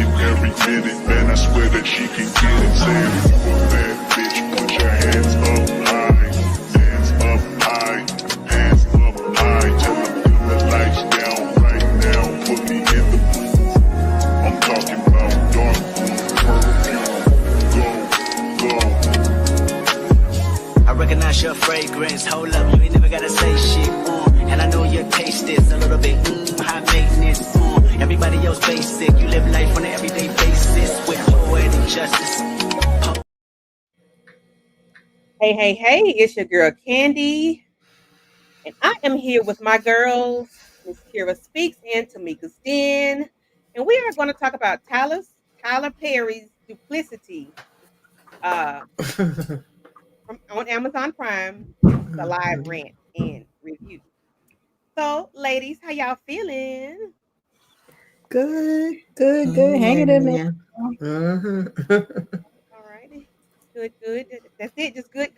working every minute, man, I swear that she can get it. Saying, you a bad bitch, put your hands up high. Hands up high, hands up high. Tell them turn the lights down right now, put me in the mood. I'm talking about dark perfume. Go. I recognize your fragrance. Hold up, you ain't never gotta say shit. And I know your taste is a little bit high maintenance. Everybody else basic. You live life on an everyday basis with poetic justice. Hey, it's your girl Candy. And I am here with my girls, Miss Kira Speaks and Tamika's Den. And we are going to talk about Tyler Perry's Duplicity on Amazon Prime, the live rant and review. So, ladies, how y'all feeling? Good. Hanging in there. All righty. Good. That's it. Just good.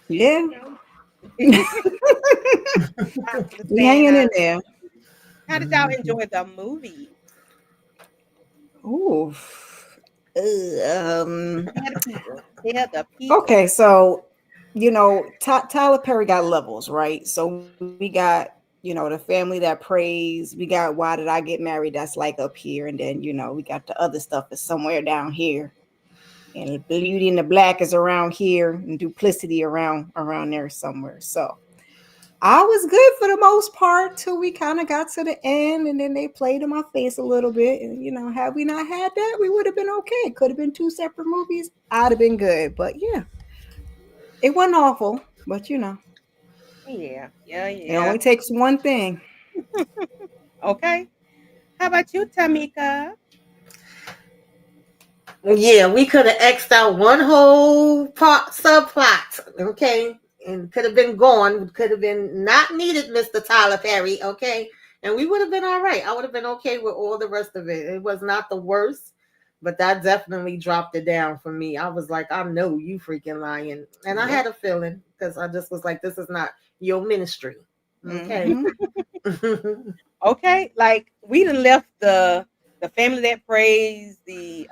Yeah. We hanging in there. How did y'all enjoy the movie? Ooh. The people. Okay, so Tyler Perry got levels, right? So we got the family that prays. We got Why Did I Get Married? That's like up here, and then we got the other stuff that's somewhere down here, and Beauty and the Black is around here, and Duplicity around there somewhere. So I was good for the most part till we kind of got to the end, and then they played in my face a little bit. And had we not had that, we would have been okay. Could have been two separate movies. I'd have been good. But yeah, it wasn't awful. But Yeah. It only takes one thing. Okay. How about you, Tamika? Yeah, we could have X'd out one whole subplot, okay? And could have been gone, could have been not needed, Mr. Tyler Perry, okay? And we would have been all right. I would have been okay with all the rest of it. It was not the worst, but that definitely dropped it down for me. I was like, I know you freaking lying. And I had a feeling because I just was like, this is not your ministry, okay? Mm-hmm. Okay, like we done left the family that prays, the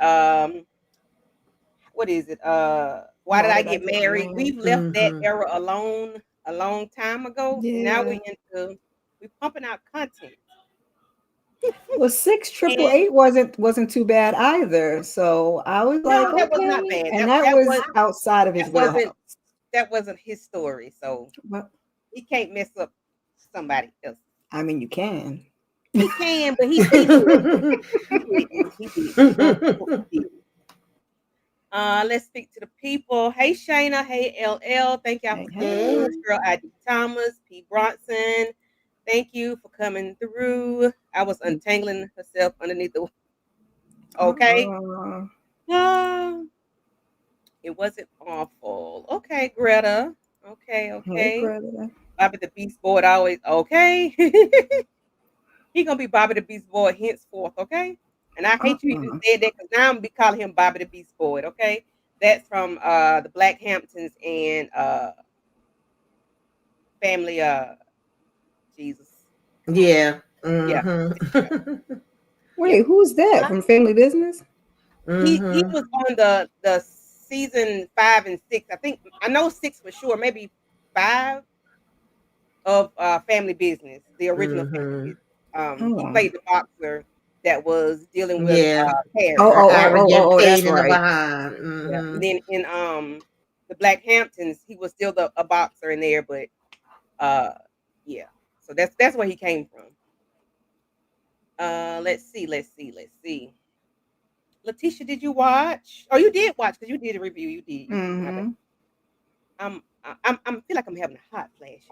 what is it? Why did I get married? We've left that era alone a long time ago. Yeah. Now we're pumping out content. Well, 688 wasn't too bad either. So I was like, that was not bad. And that was outside of his wheelhouse. That wasn't his story, so he can't mess up somebody else. I mean, you can. He can, but he did. Let's speak to the people. Hey, Shayna. Hey, LL. Thank y'all for coming. Girl ID Thomas, P. Bronson. Thank you for coming through. I was untangling herself underneath the. Okay. It wasn't awful. Okay, Greta. Okay. Hey, Greta. Bobby the Beast Boy always okay. He gonna be Bobby the Beast Boy henceforth, okay? And I hate you even said that because now I'm gonna be calling him Bobby the Beast Boy, okay? That's from the Black Hamptons and family Jesus. Yeah. Yeah. Wait, who's that from Family Business? He was on the season 5 and 6. I know 6 for sure, maybe 5 of Family Business, the original Family Business. He played the boxer that was dealing with Paris. That's right. Yeah. And then in the Black Hamptons, he was still a boxer in there, but yeah. So that's where he came from. Let's see. Letitia, did you watch? Oh, you did watch because you did a review. You did. Mm-hmm. I feel like I'm having a hot flash,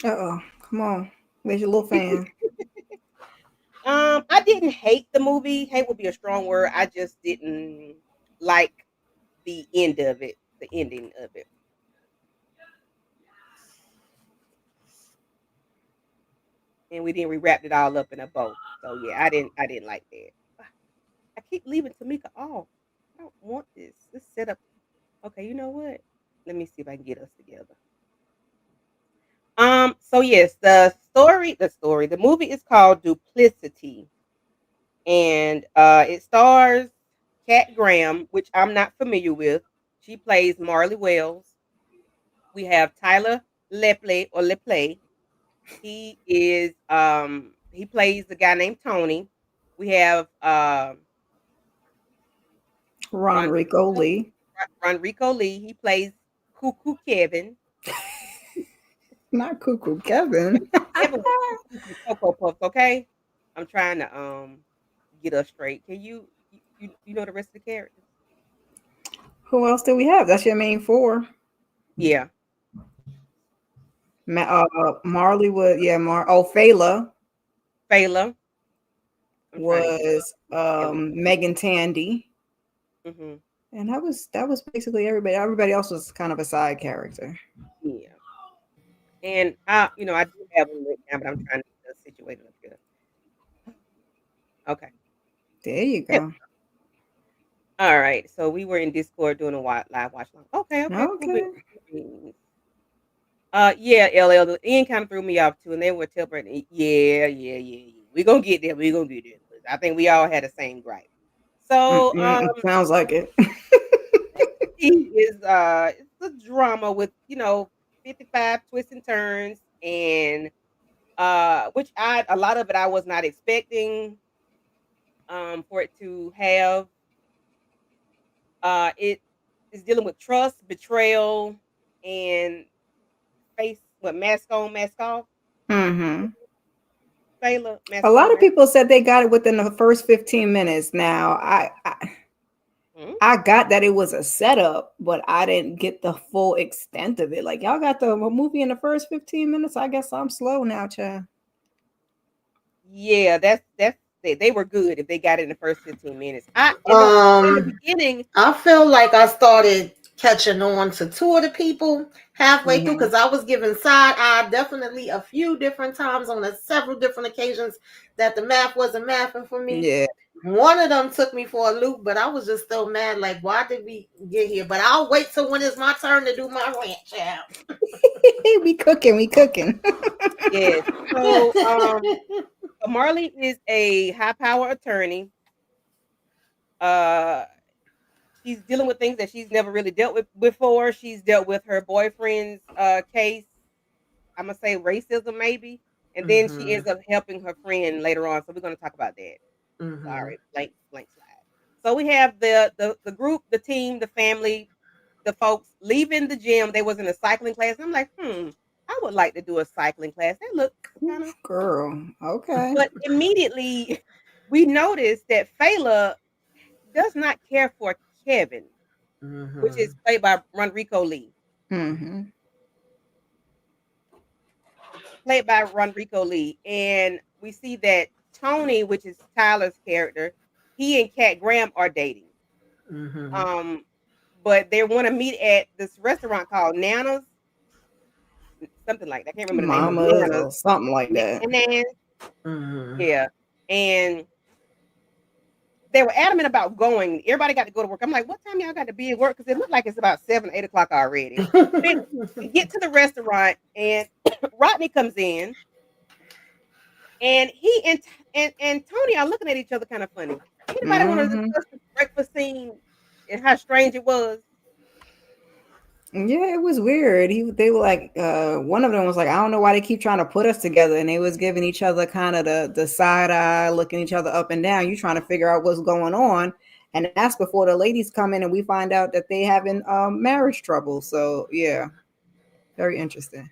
y'all. Come on. Where's your little fan? I didn't hate the movie. Hate would be a strong word. I just didn't like the ending of it. And we wrapped it all up in a bow. So yeah, I didn't like that. I keep leaving Tamika off. I don't want this. This setup. Okay, you know what? Let me see if I can get us together. So yes, the movie is called Duplicity. and it stars Kat Graham, which I'm not familiar with. She plays Marley Wells. We have Tyler Lepley or Lepley. He plays the guy named Tony. We have Ron Ron Rico Lee. Rico Lee. He plays Cuckoo Kevin. Not Cuckoo Kevin. Kevin was Cuckoo Cocoa Puffs. Okay, I'm trying to get us straight. Can you know the rest of the characters? Who else do we have? That's your main four. Yeah, Marley was Fela Fela. I'm trying to get was Megan Tandy. hmm And that was basically everybody. Everybody else was kind of a side character. Yeah, and I do have them written down, but I'm trying to get us situated up here. Okay. There you Yep. go. All right. So we were in Discord doing a live watch long. Okay. Cool. Okay. Yeah, LL. The end kind of threw me off too, and they were telling, yeah. We're gonna get there. We're gonna get there. I think we all had the same gripe. So It sounds like it. he is it's a drama with 55 twists and turns, and which a lot of it I was not expecting for it to have. It is dealing with trust, betrayal, and mask on, mask off. Mm-hmm. Sailor, mask A lot on, of people said they got it within the first 15 minutes. Now, I got that it was a setup, but I didn't get the full extent of it. Like, y'all got the movie in the first 15 minutes. I guess I'm slow now, child. Yeah, that's they were good if they got it in the first 15 minutes. In the beginning, I feel like I started catching on to two of the people halfway through because I was given side eye definitely a few different times on several different occasions that the math wasn't mathing for me. Yeah. One of them took me for a loop, but I was just still mad. Like, why did we get here? But I'll wait till when it's my turn to do my rant, child. we cooking. yeah. So Marley is a high power attorney. She's dealing with things that she's never really dealt with before. She's dealt with her boyfriend's case. I'm gonna say racism maybe, and then she ends up helping her friend later on. So we're gonna talk about that. Sorry, blank slide. So we have the group, the team, the family, the folks leaving the gym. They was in a cycling class. And I'm like, I would like to do a cycling class. That looks kind of girl. Okay. But immediately we noticed that Fela does not care for Kevin, which is played by Ronrico Lee. Played by Ronrico Lee. And we see that Tony, which is Tyler's character, he and Kat Graham are dating. But they want to meet at this restaurant called Nana's. Something like that. I can't remember the name. Mama's or something like that. Yeah. And they were adamant about going. Everybody got to go to work. I'm like, what time y'all got to be at work? Because it looked like it's about 7, 8 o'clock already. We get to the restaurant and Rodney comes in, and he and Tony are looking at each other kind of funny. Anybody want to discuss the breakfast scene and how strange it was? Yeah, it was weird. They were like, one of them was like, I don't know why they keep trying to put us together, and they was giving each other kind of the side eye, looking each other up and down. You trying to figure out what's going on, and that's before the ladies come in and we find out that they having marriage trouble. So yeah, very interesting.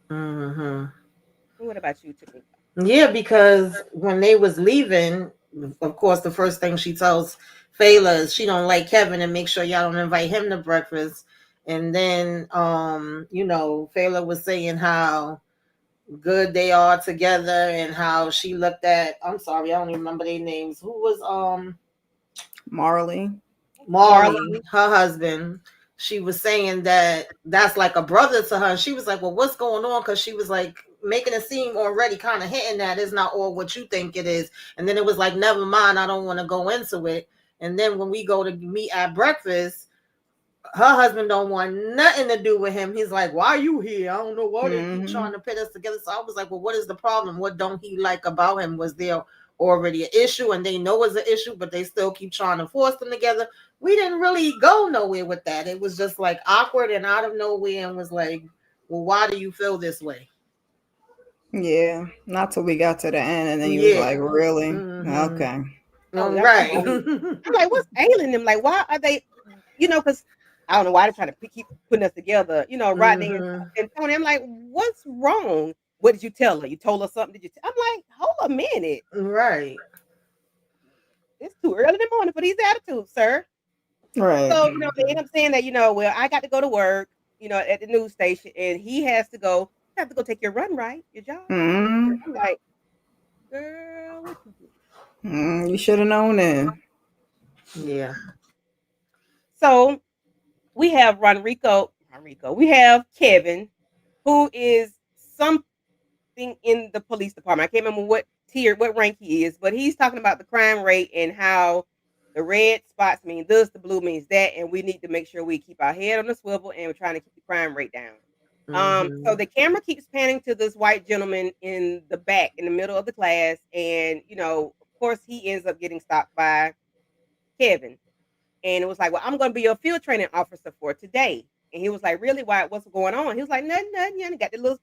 What about you, Tamika? Yeah, because when they was leaving, of course, the first thing she tells Fela is she don't like Kevin and make sure y'all don't invite him to breakfast. And then, Fela was saying how good they are together and how she looked at, I'm sorry, I don't even remember their names. Who was, Marley, her husband. She was saying that that's like a brother to her. She was like, well, what's going on? Because she was like making it seem already kind of hinting that it's not all what you think it is. And then it was like, never mind, I don't want to go into it. And then when we go to meet at breakfast, her husband don't want nothing to do with him. He's like, why are you here? I don't know why they keep trying to put us together. So I was like, well, what is the problem? What don't he like about him? Was there already an issue and they know it's an issue, but they still keep trying to force them together. We didn't really go nowhere with that. It was just like awkward and out of nowhere, and was like, well, why do you feel this way? Yeah, not till we got to the end, and then you was Yeah. like, really? Mhm. Okay. Oh, that's Right. I'm like, what's ailing them? Like, why are they, because I don't know why they're trying to keep putting us together, Rodney and Tony. I'm like, what's wrong? What did you tell her? You told her something? Did you? I'm like, hold a minute. Right. It's too early in the morning for these attitudes, sir. Right. So, they end up saying that, well, I got to go to work, at the news station, and he has to go. You have to go take your run, right? Your job. Mm-hmm. I'm like, girl, what you do? You should have known that. Yeah. So we have Ronrico. We have Kevin, who is something in the police department. I can't remember what rank he is, but he's talking about the crime rate and how the red spots mean this, the blue means that, and we need to make sure we keep our head on the swivel and we're trying to keep the crime rate down. So the camera keeps panning to this white gentleman in the back, in the middle of the class, and of course he ends up getting stopped by Kevin. And it was like, well, I'm going to be your field training officer for today. And he was like, really? Why? What's going on? He was like, nothing. And got the little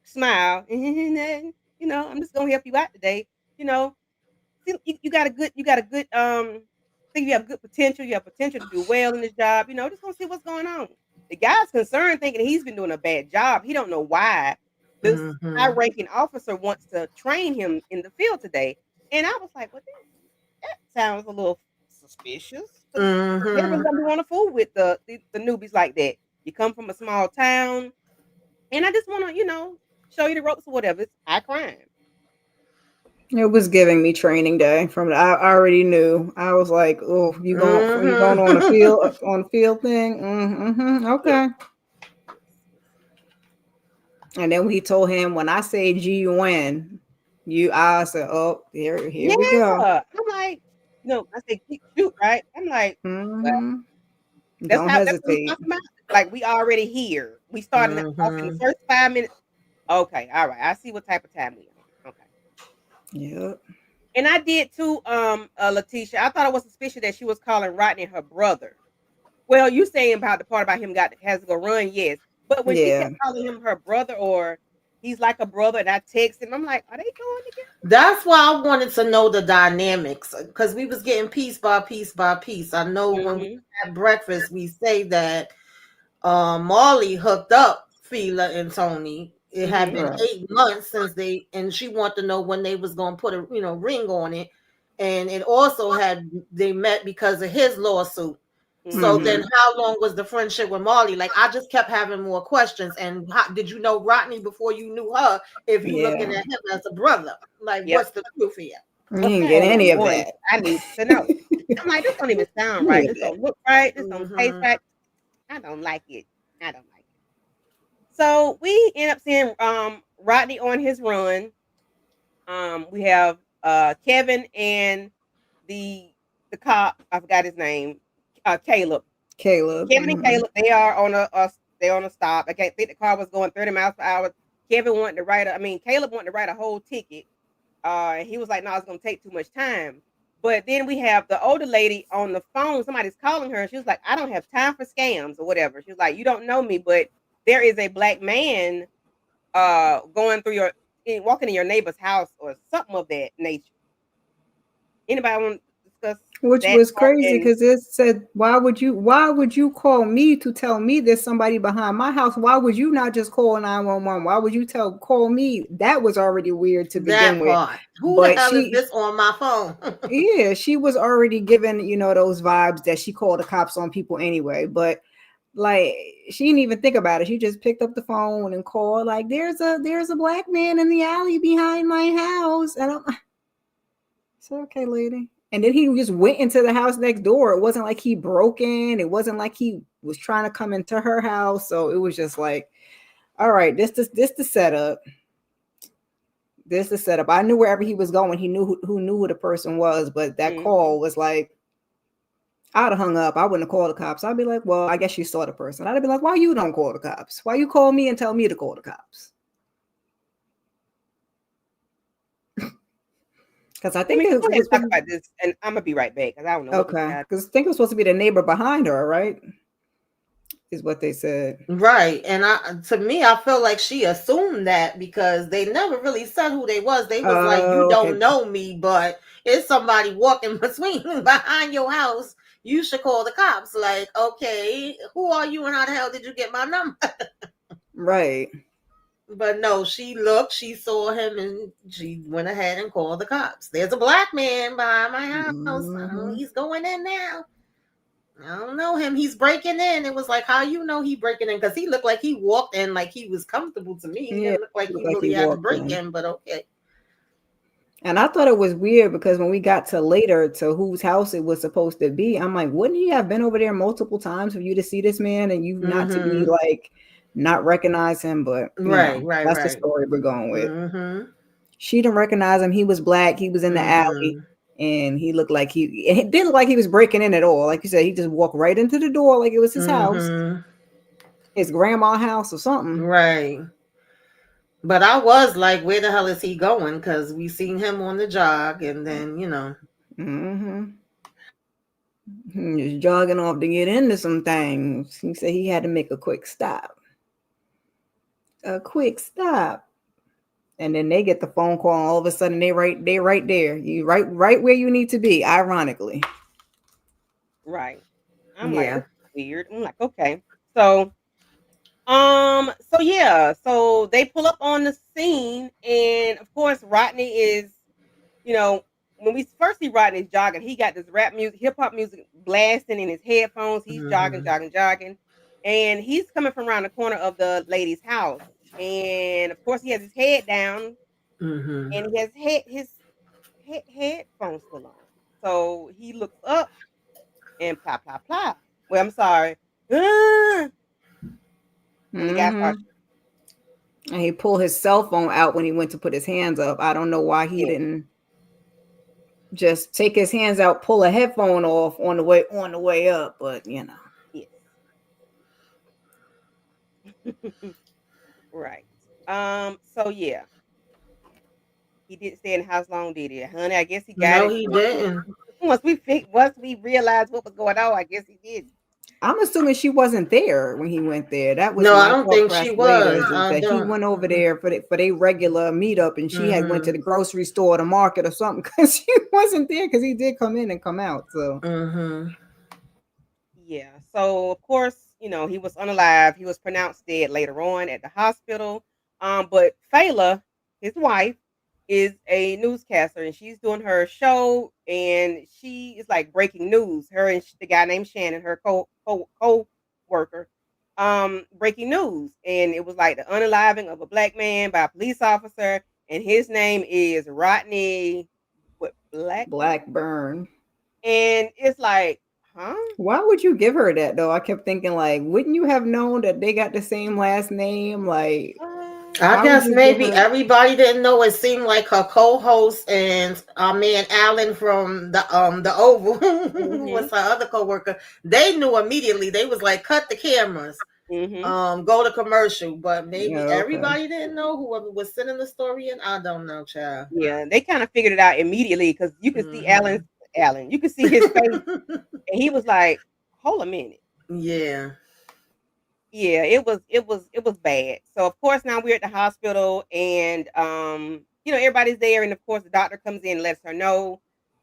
smile. Nothing. I'm just going to help you out today. See, you got a good, think you have good potential. You have potential to do well in this job. Just going to see what's going on. The guy's concerned, thinking he's been doing a bad job. He don't know why this high-ranking officer wants to train him in the field today. And I was like, well, that sounds a little suspicious. Everyone's gonna want to fool with the newbies like that. You come from a small town, and I just want to, show you the ropes or whatever. It's high crime. It was giving me training day I already knew. I was like, oh, you going on a field thing? Okay. And then when he told him, when I say GUN, I said, oh, here we go. I'm like, I say shoot, right? I'm like, well, don't hesitate. That's what like, we already here. We started off in the first 5 minutes. Okay, all right. I see what type of time we on. Okay. Yep. And I did too, Letitia. I thought it was suspicious that she was calling Rodney her brother. Well, you saying about the part about him has to go run, yes. But when she kept calling him her brother, or he's like a brother, and I texted him, I'm like, are they going together? That's why I wanted to know the dynamics, because we was getting piece by piece by piece. I know when we had breakfast, we say that Marley hooked up Fila and Tony. It had been 8 months since and she wanted to know when they was going to put a ring on it. And it also they met because of his lawsuit. So then how long was the friendship with Marley? Like, I just kept having more questions. And did you know Rodney before you knew her, if you're looking at him as a brother? Like, what's the truth here? You didn't get any of that. I need to know. I'm like, this don't even sound right. This don't look right. This don't taste right. I don't like it. So we end up seeing Rodney on his run. We have Kevin and the cop. I forgot his name. Caleb. Kevin and Caleb. They are on a stop. I think the car was going 30 miles per hour. Caleb wanted to write a whole ticket. And he was like, no, it's gonna take too much time. But then we have the older lady on the phone. Somebody's calling her. And she was like, I don't have time for scams or whatever. She was like, you don't know me, but there is a black man walking in your neighbor's house or something of that nature. Anybody want to discuss? Which was crazy, because it said, why would you call me to tell me there's somebody behind my house? Why would you not just call 911? Why would you call me? That was already weird to begin with. Who the hell is this on my phone? Yeah, she was already given, those vibes that she called the cops on people anyway. But like, she didn't even think about it. She just picked up the phone and called, like, there's a black man in the alley behind my house. And I'm so, okay, lady. And then he just went into the house next door. It wasn't like he broke in. It wasn't like he was trying to come into her house. So it was just like, all right, this the setup. This the setup. I knew wherever he was going, he knew who the person was. But that call was like, I'd have hung up. I wouldn't have called the cops. I'd be like, well, I guess you saw the person. I'd be like, why you don't call the cops? Why you call me and tell me to call the cops? Because I Let think me it go was ahead and talk supposed about this, and I'm gonna be right back because I don't know what these okay. guys. Because I think it was supposed to be the neighbor behind her, right? Is what they said. Right. And to me, I feel like she assumed that because they never really said who they was. They was like, you Oh, don't okay. know me, but it's somebody walking between behind your house. You should call the cops. Like, okay, who are you and how the hell did you get my number? Right. But no, she looked, she saw him, and she went ahead and called the cops. There's a black man behind my house. Oh, he's going in now. I don't know him. He's breaking in. It was like, how you know he breaking in? Because he looked like he walked in like he was comfortable to me. He Yeah. didn't look like Looked he like really he had to walked break in. in, but okay. And I thought it was weird because when we got to later to whose house it was supposed to be, I'm like, wouldn't he have been over there multiple times for you to see this man and you not to be like not recognize him? But you know, that's the story we're going with. She didn't recognize him. He was black. He was in the alley, and he looked like it didn't look like he was breaking in at all. Like you said, he just walked right into the door like it was his house, his grandma's house or something. Right. But I was like, where the hell is he going? Because we seen him on the jog, and then He was jogging off to get into some things. He said he had to make a quick stop. A quick stop. And then they get the phone call, and all of a sudden they right there. You right where you need to be, ironically. Right. I'm like, this is weird. I'm like, okay. So so they pull up on the scene, and of course Rodney is, when we first see Rodney jogging, he got this rap music, hip hop music blasting in his headphones. He's jogging, and he's coming from around the corner of the lady's house. And of course, he has his head down, and he has his headphones still on. So he looks up and plop, plop, plop. Well, I'm sorry. And the guy starts. And he pulled his cell phone out when he went to put his hands up. I don't know why he didn't just take his hands out, pull a headphone off on the way up, but Yes. Right. So yeah. He didn't stay in the house long, did he? Honey, I guess he got it. No, he didn't. Once we realized what was going on, I guess he did. I'm assuming she wasn't there when he went there. That was no, I don't think she was. That he went over there for their regular meetup, and she had went to the grocery store, the market, or something because she wasn't there because he did come in and come out. So yeah. So of course, he was unalive. He was pronounced dead later on at the hospital. But Fela, his wife, is a newscaster, and she's doing her show, and she is like breaking news. Her and the guy named Shannon, her co-worker, breaking news, and it was like the unaliving of a black man by a police officer, and his name is Rodney Blackburn. And it's like, huh? Why would you give her that though? I kept thinking, like, wouldn't you have known that they got the same last name? Like, I guess maybe everybody didn't know. It seemed like her co-host and our man Alan from the Oval, who was her other co-worker, they knew immediately. They was like, cut the cameras, go to commercial. But maybe everybody didn't know. Whoever was sending the story in, I don't know, child. Yeah, they kind of figured it out immediately because you could see Alan. You could see his face, and he was like, "Hold a minute." Yeah, it was bad. So of course now we're at the hospital, and everybody's there, and of course the doctor comes in and lets her know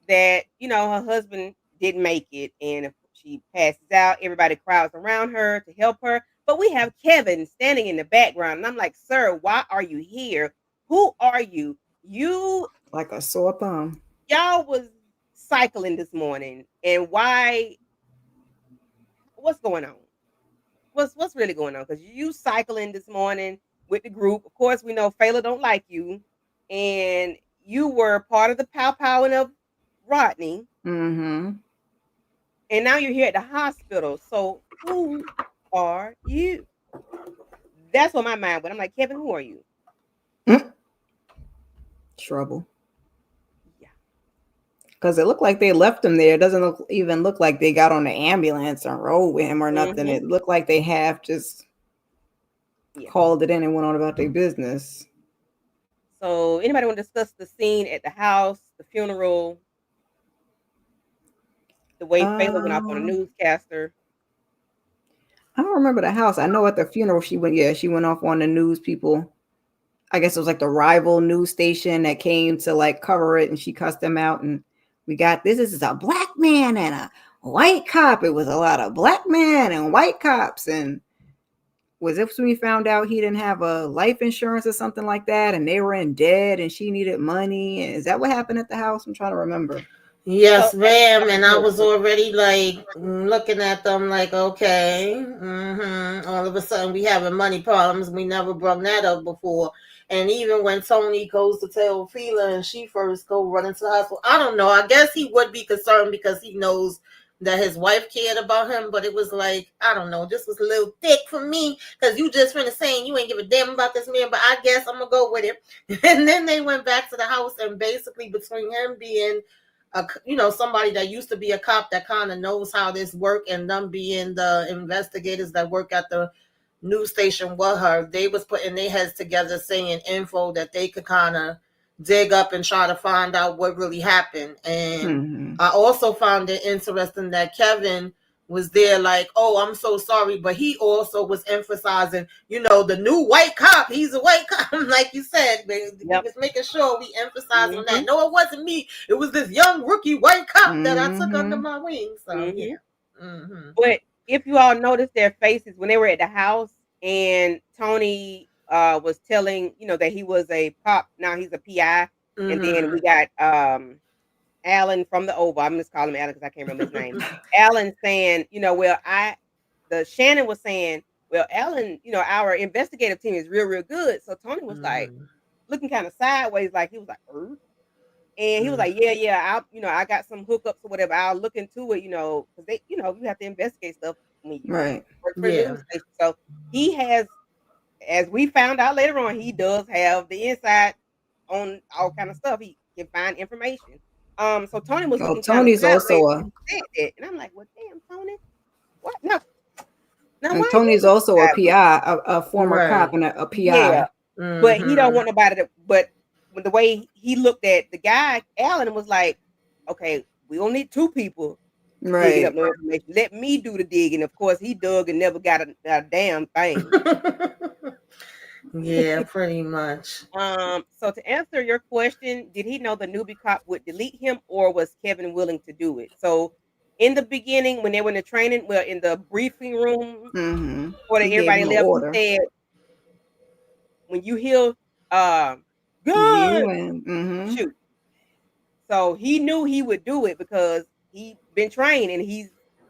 that her husband didn't make it, and if she passes out, everybody crowds around her to help her. But we have Kevin standing in the background, and I'm like, "Sir, why are you here? Who are you? You like a sore thumb. Y'all was cycling this morning, and why? What's going on? What's really going on? Because you cycling this morning with the group. Of course, we know Fela don't like you, and you were part of the pow-powing of Rodney. And now you're here at the hospital. So who are you? That's what my mind went. I'm like, Kevin, who are you? Trouble. Yeah. Because it looked like they left him there. It doesn't even look like they got on the ambulance and rode with him or nothing. It looked like they have just called it in and went on about their business. So anybody want to discuss the scene at the house, the funeral, the way Fela went off on a newscaster? I don't remember the house. I know at the funeral she went. Yeah, she went off on the news. People, I guess it was like the rival news station that came to like cover it, and she cussed them out. And we got this. This is a black man and a white cop. It was a lot of black men and white cops. And was this when we found out he didn't have a life insurance or something like that, and they were in debt, and she needed money? Is that what happened at the house? I'm trying to remember. Yes, ma'am. And I was already like looking at them like, okay, all of a sudden we having money problems. We never brought that up before. And even when Tony goes to tell Fela and she first go running to the hospital, I don't know. I guess he would be concerned because he knows that his wife cared about him. But it was like, I don't know, this was a little thick for me because you just finished saying you ain't give a damn about this man. But I guess I'm going to go with it. And then they went back to the house, and basically between him being somebody that used to be a cop that kind of knows how this work, and them being the investigators that work at the news station with her, they was putting their heads together saying info that they could kind of dig up and try to find out what really happened. And I also found it interesting that Kevin was there like, oh, I'm so sorry, but he also was emphasizing, the new white cop, he's a white cop. Like you said, he was making sure we emphasize on that. No, it wasn't me. It was this young rookie white cop that I took under my wing. So yeah. But if you all noticed their faces when they were at the house, and Tony was telling, that he was a cop, now he's a PI. And then we got Alan from the Oval. I'm just calling him Alan because I can't remember his name. Alan saying, Shannon was saying, well, Alan, our investigative team is real, real good. So Tony was like looking kind of sideways, like he was like, and he was like, yeah, I got some hookups or whatever. I'll look into it, because they, you have to investigate stuff when you work for the news station. So he has, as we found out later on, he does have the insight on all kind of stuff. He can find information. So Tony was looking Tony's kind of also and I'm like, well, damn, Tony, what? No, and Tony's also a PI, a former cop and a PI. Yeah, but he don't want nobody to. But the way he looked at the guy, Alan, was like, okay, we only need two people digging up no information. Let me do the digging. Of course, he dug and never got a damn thing. Yeah, pretty much. So to answer your question, did he know the newbie cop would delete him, or was Kevin willing to do it? So in the beginning, when they were in the training, in the briefing room, or everybody left, he said, when you hear gun, shoot. So he knew he would do it because he been trained and he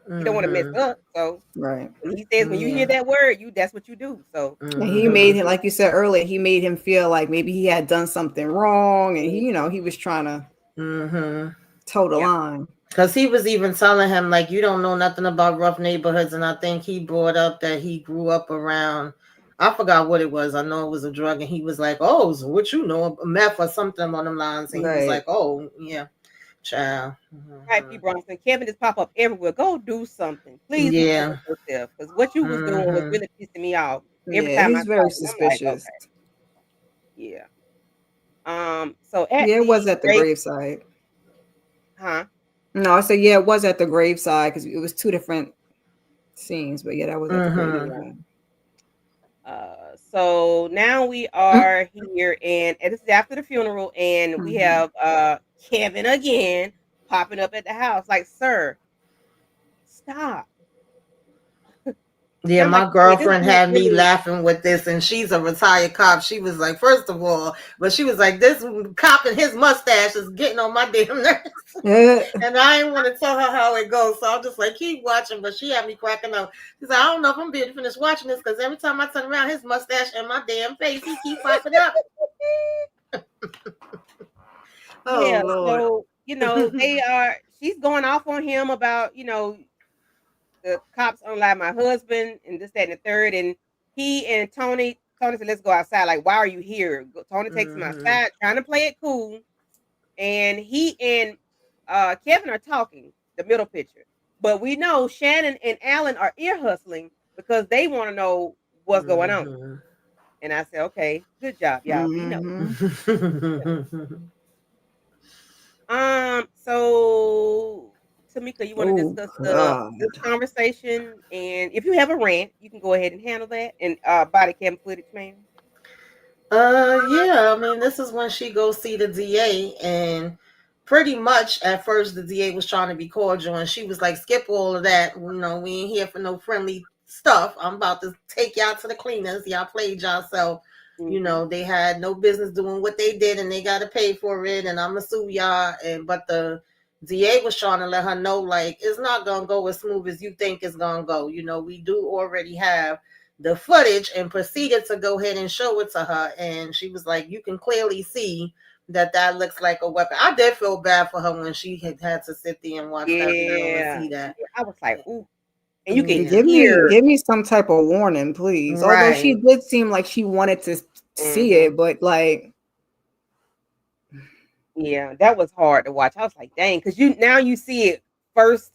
don't want to mess up. So when he says, when you hear that word, that's what you do. So he made him, like you said earlier, he made him feel like maybe he had done something wrong, and he was trying to toe the line. Because he was even telling him, like, you don't know nothing about rough neighborhoods. And I think he brought up that he grew up around, I forgot what it was. I know it was a drug. And he was like, oh, so what you know, meth or something on them lines. And he was like, oh, yeah, child. Right, P. Bronson. Kevin just pop up everywhere. Go do something. Please do something yourself. Because what you was doing was really pissing me off. Every time he's very suspicious. Yeah. So it was at the graveside. Huh? No, I said it was at the graveside because it was two different scenes, but that was at the graveside. So now we are here, and this is after the funeral, and we have Kevin again popping up at the house. Like, sir, stop. Yeah, my girlfriend had me laughing with this, and she's a retired cop. She was like, first of all, but she was like, this cop and his mustache is getting on my damn nerves. And I didn't want to tell her how it goes, so I'm just like, keep watching. But she had me cracking up. She's like, I don't know if I'm being finished watching this, because every time I turn around, his mustache and my damn face, he keep popping up. Lord. So she's going off on him about, the cops unalive my husband and this, that, and the third. And he and Tony said, let's go outside. Like, why are you here? Tony takes him outside, trying to play it cool. And he and Kevin are talking, the middle picture. But we know Shannon and Alan are ear hustling because they want to know what's going on. And I said, okay, good job, y'all. We know. So Tamika, you want to Oh discuss this God. conversation? And if you have a rant, you can go ahead and handle that. And body cam footage, ma'am. Yeah, I mean, this is when she goes see the DA, and pretty much at first the DA was trying to be cordial, and she was like, "Skip all of that. We ain't here for no friendly stuff. I'm about to take y'all to the cleaners. Y'all played yourself. Mm-hmm. They had no business doing what they did, and they got to pay for it. And I'm gonna sue y'all." And but the DA was trying to let her know, like, it's not gonna go as smooth as you think it's gonna go. We do already have the footage, and proceeded to go ahead and show it to her. And she was like, you can clearly see that looks like a weapon. I did feel bad for her when she had to sit there and watch that video and Yeah. see that. I was like, ooh. And you can Yeah. hear. Give me some type of warning, please. Although she Right. did seem like she wanted to see it, but like, Yeah, that was hard to watch. I was like, dang, because you see it first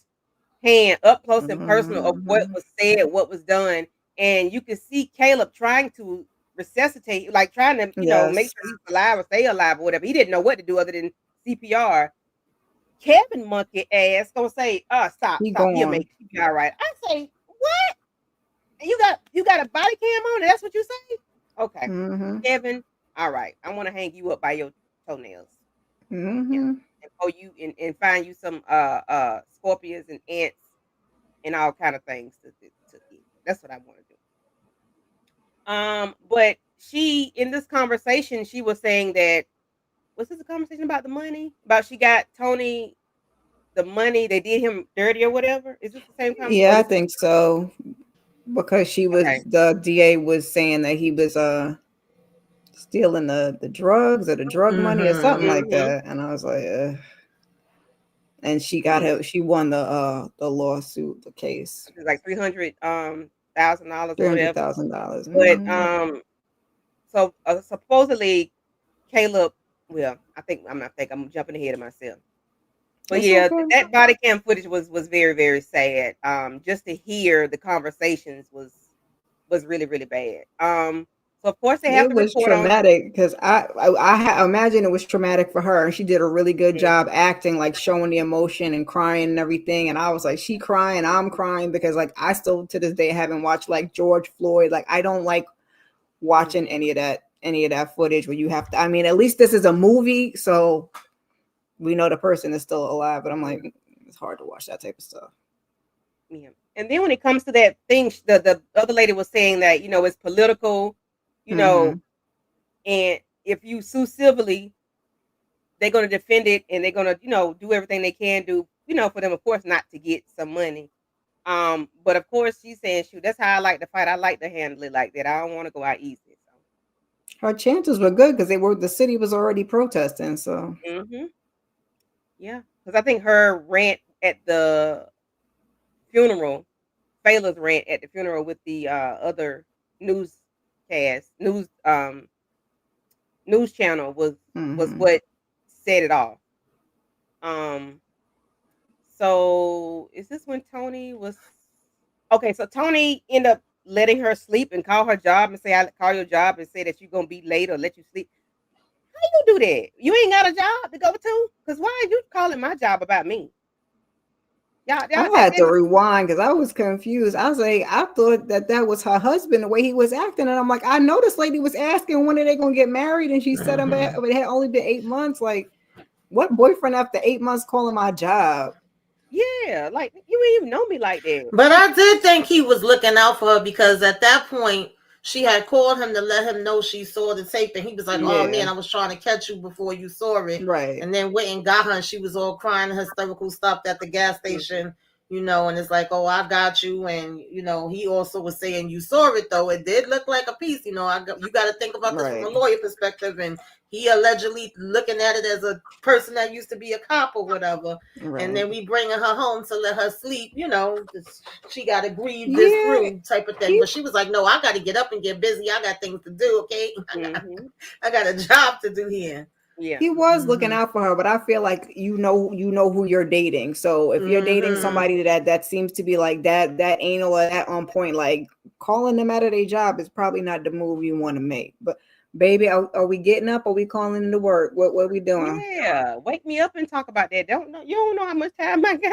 hand, up close and personal of what was said, what was done, and you can see Caleb trying to resuscitate, like trying to, make yes, sure he's alive or stay alive or whatever. He didn't know what to do other than CPR. Kevin monkey ass gonna say, stop, he he'll gone. make CPR right. I say, what? And you got a body cam on it? That's what you say? Okay. Kevin, all right. I want to hang you up by your toenails. Yeah. And you and find you some scorpions and ants and all kind of things to eat. That's what I want to do. But she in this conversation, she was saying that was this a conversation about the money? About she got Tony the money, they did him dirty or whatever. Is this the same conversation? Yeah, I think so. Because Okay. the DA was saying that he was stealing the drugs or the drug money or something like that. And I was like, and she got her, she won the lawsuit, the case. It's like $300,000 or whatever. $300,000. But so supposedly Caleb, well, I'm jumping ahead of myself. But It's yeah, okay. that body cam footage was very, very sad. Just to hear the conversations was really, really bad. So of course they have It to was report on. traumatic because I imagine it was traumatic for her, and she did a really good job acting, like showing the emotion and crying and everything. And I was like, she crying, I'm crying, because like I still to this day haven't watched like George Floyd. Like I don't like watching any of that footage where you have to. I mean, at least this is a movie, so we know the person is still alive. But I'm like, it's hard to watch that type of stuff. Yeah. And then when it comes to that thing, the other lady was saying that it's political. And if you sue civilly, they're going to defend it and they're going to, do everything they can do, for them, of course, not to get some money. But of course, she's saying, shoot, that's how I like to fight. I like to handle it like that. I don't want to go out easy. So. Her chances were good because the city was already protesting. So, yeah, because I think her rant at the funeral, Fayla's rant at the funeral with the other news channel was what set it off. So is this when Tony was okay? So Tony ended up letting her sleep and call her job and say, "I call your job and say that you're gonna be late or let you sleep." How you do that? You ain't got a job to go to? Because why are you calling my job about me? I had to rewind because I was confused. I was like, I thought that was her husband, the way he was acting. And I'm like, I know this lady was asking when are they going to get married. And she said it had only been 8 months. Like, what boyfriend after 8 months calling my job? Yeah, like you didn't even know me like that. But I did think he was looking out for her because at that point, she had called him to let him know she saw the tape, and he was like, "Oh man, I was trying to catch you before you saw it." Right. And then went and got her, and she was all crying, hysterical, stopped at the gas station, and it's like, "Oh, I got you." And he also was saying, "You saw it though. It did look like a piece." You got to think about this from a lawyer perspective, and he allegedly looking at it as a person that used to be a cop or whatever. Right. And then we bringing her home to let her sleep. She got to grieve this through type of thing. But she was like, "No, I got to get up and get busy. I got things to do. Okay, I got a job to do here." Yeah. He was looking Mhm. out for her, but I feel like you know who you're dating. So if you're dating Mhm. somebody that seems to be like that anal or that on point, like calling them out of their job is probably not the move you want to make. But baby, are we getting up? Are we calling into work? What are we doing? Yeah. Wake me up and talk about that. Don't know. You don't know how much time I got.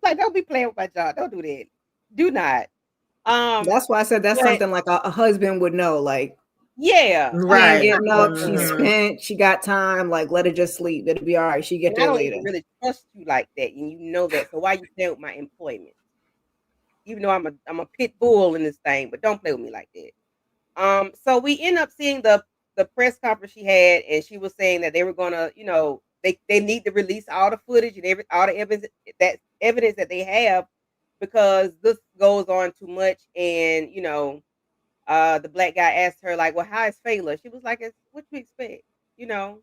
Like, don't be playing with my job. Don't do that. Do not. That's why I said that's But something like a husband would know. Like yeah, she ain't Right. getting up, she's Mhm. spent, she got time. Like let her just sleep. It'll be all right. She get and I there don't later. even really trust you like that, and you know that. So why you playing with my employment? Even though I'm a pit bull in this thing, but don't play with me like that. So we end up seeing the press conference she had, and she was saying that they were gonna, they need to release all the footage and all the evidence that they have because this goes on too much. And the black guy asked her like, "Well, how is Fayla?" She was like, "It's what you expect, you know,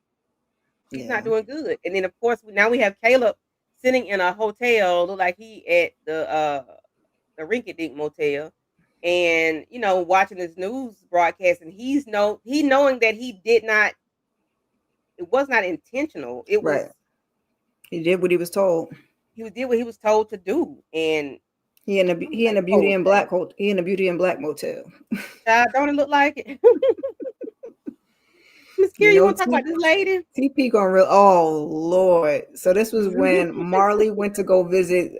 she's not Yeah. doing good." And then of course now we have Caleb sitting in a hotel, look like he at the Rinky Dink Motel, and watching this news broadcast, and he knowing that it was not intentional. It was Right. He did what he was told. did what he was told to do, and I'm He in like, a Beauty oh, and Black he in a Beauty and Black motel. child, don't it look like it? Miss You Kira, you know, want to talk about this lady? TP gonna real. Oh Lord! So this was when Marley went to go visit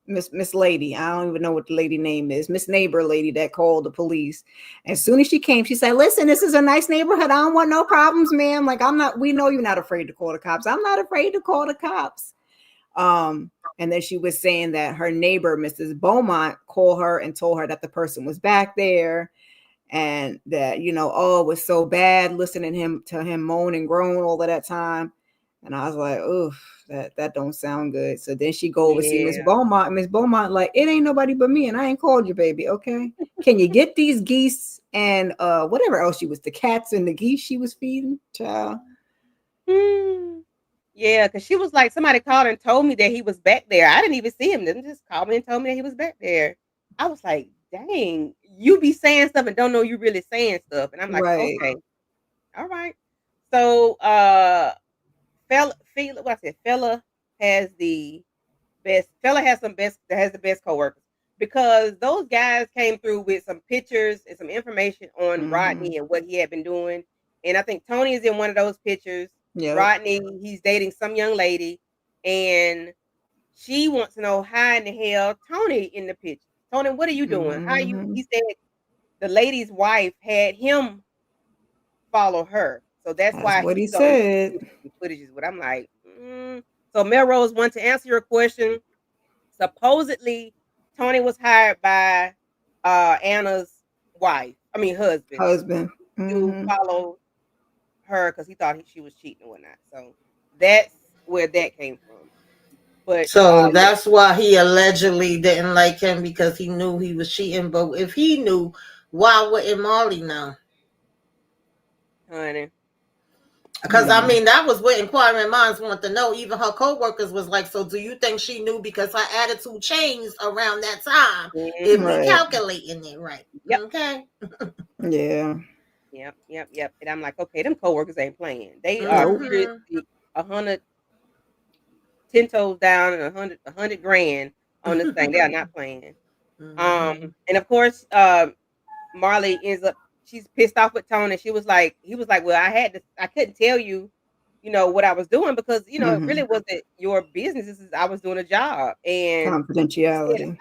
Miss Lady. I don't even know what the lady name is. Miss Neighbor Lady that called the police. As soon as she came, she said, "Listen, this is a nice neighborhood. I don't want no problems, ma'am. Like I'm not. We know you're not afraid to call the cops. I'm not afraid to call the cops." And then she was saying that her neighbor, Mrs. Beaumont, called her and told her that the person was back there and that oh, it was so bad listening to him moan and groan all of that time. And I was like, oof, that don't sound good. So then she go over see Miss Yeah. Beaumont. Miss Beaumont like, it ain't nobody but me, and I ain't called you, baby. Okay, can you get these geese and whatever else the cats and the geese she was feeding, child? Hmm. Yeah, because she was like, somebody called and told me that he was back there. I didn't even see him. They just called me and told me that he was back there. I was like, dang, you be saying stuff and don't know you really saying stuff. And I'm like, Right. okay, all right. So what I said, fella has the fella has the best coworkers because those guys came through with some pictures and some information on Mm-hmm. Rodney and what he had been doing. And I think Tony is in one of those pictures. Yep. Rodney, he's dating some young lady, and she wants to know how in the hell Tony in the picture. Tony, what are you doing? How you? Mm-hmm. He said the lady's wife had him follow her, so that's That's why what he he's on said. footages. What I'm like, so Melrose wants to answer your question. Supposedly, Tony was hired by Anna's husband, Husband. to Mm-hmm. follow her because he thought she was cheating or whatnot. So that's where that came from. But So yeah, that's why he allegedly didn't like him because he knew he was cheating. But if he knew, why wouldn't Molly know? honey. Because I Yeah. mean, that was what inquiring minds want to know. Even her co-workers was like, "So do you think she knew because her attitude changed around that time? If Hmm. we Right. calculating it right, Yep. okay." Yeah. Yep. And I'm like, okay, them coworkers ain't playing. They are Nope. Mm-hmm. seriously 100 10 toes down and a hundred grand on this thing. They are not playing. Mm-hmm. And of course, Marley ends up she's pissed off with Tony. He was like, well, I couldn't tell you, what I was doing because, it really Mm-hmm. wasn't your business. I was doing a job. And she said, Confidentiality.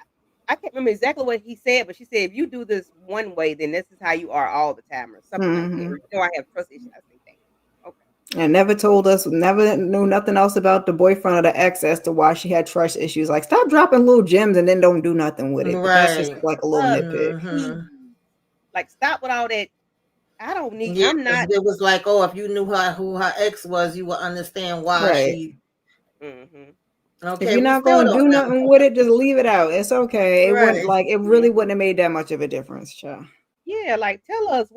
I can't remember exactly what he said, but she said, if you do this one way, then this is how you are all the time, or something. I can't Mm-hmm. remember. I have trust issues. I say, damn. Okay. And never told us, never knew nothing else about the boyfriend or the ex as to why she had trust issues. Like, stop dropping little gems and then don't do nothing with it. But that's just Right. like a little nitpick. Please. Mm-hmm. Like, stop with all that. I don't need, Yeah, I'm 'cause not. it was like, oh, if you knew who her ex was, you would understand why Right. she. Hmm. If Okay, you're we not still going to don't do know. nothing with it, just leave it out. It's okay. It wouldn't, Right. like, it really wouldn't have made that much of a difference, child. Yeah, like tell us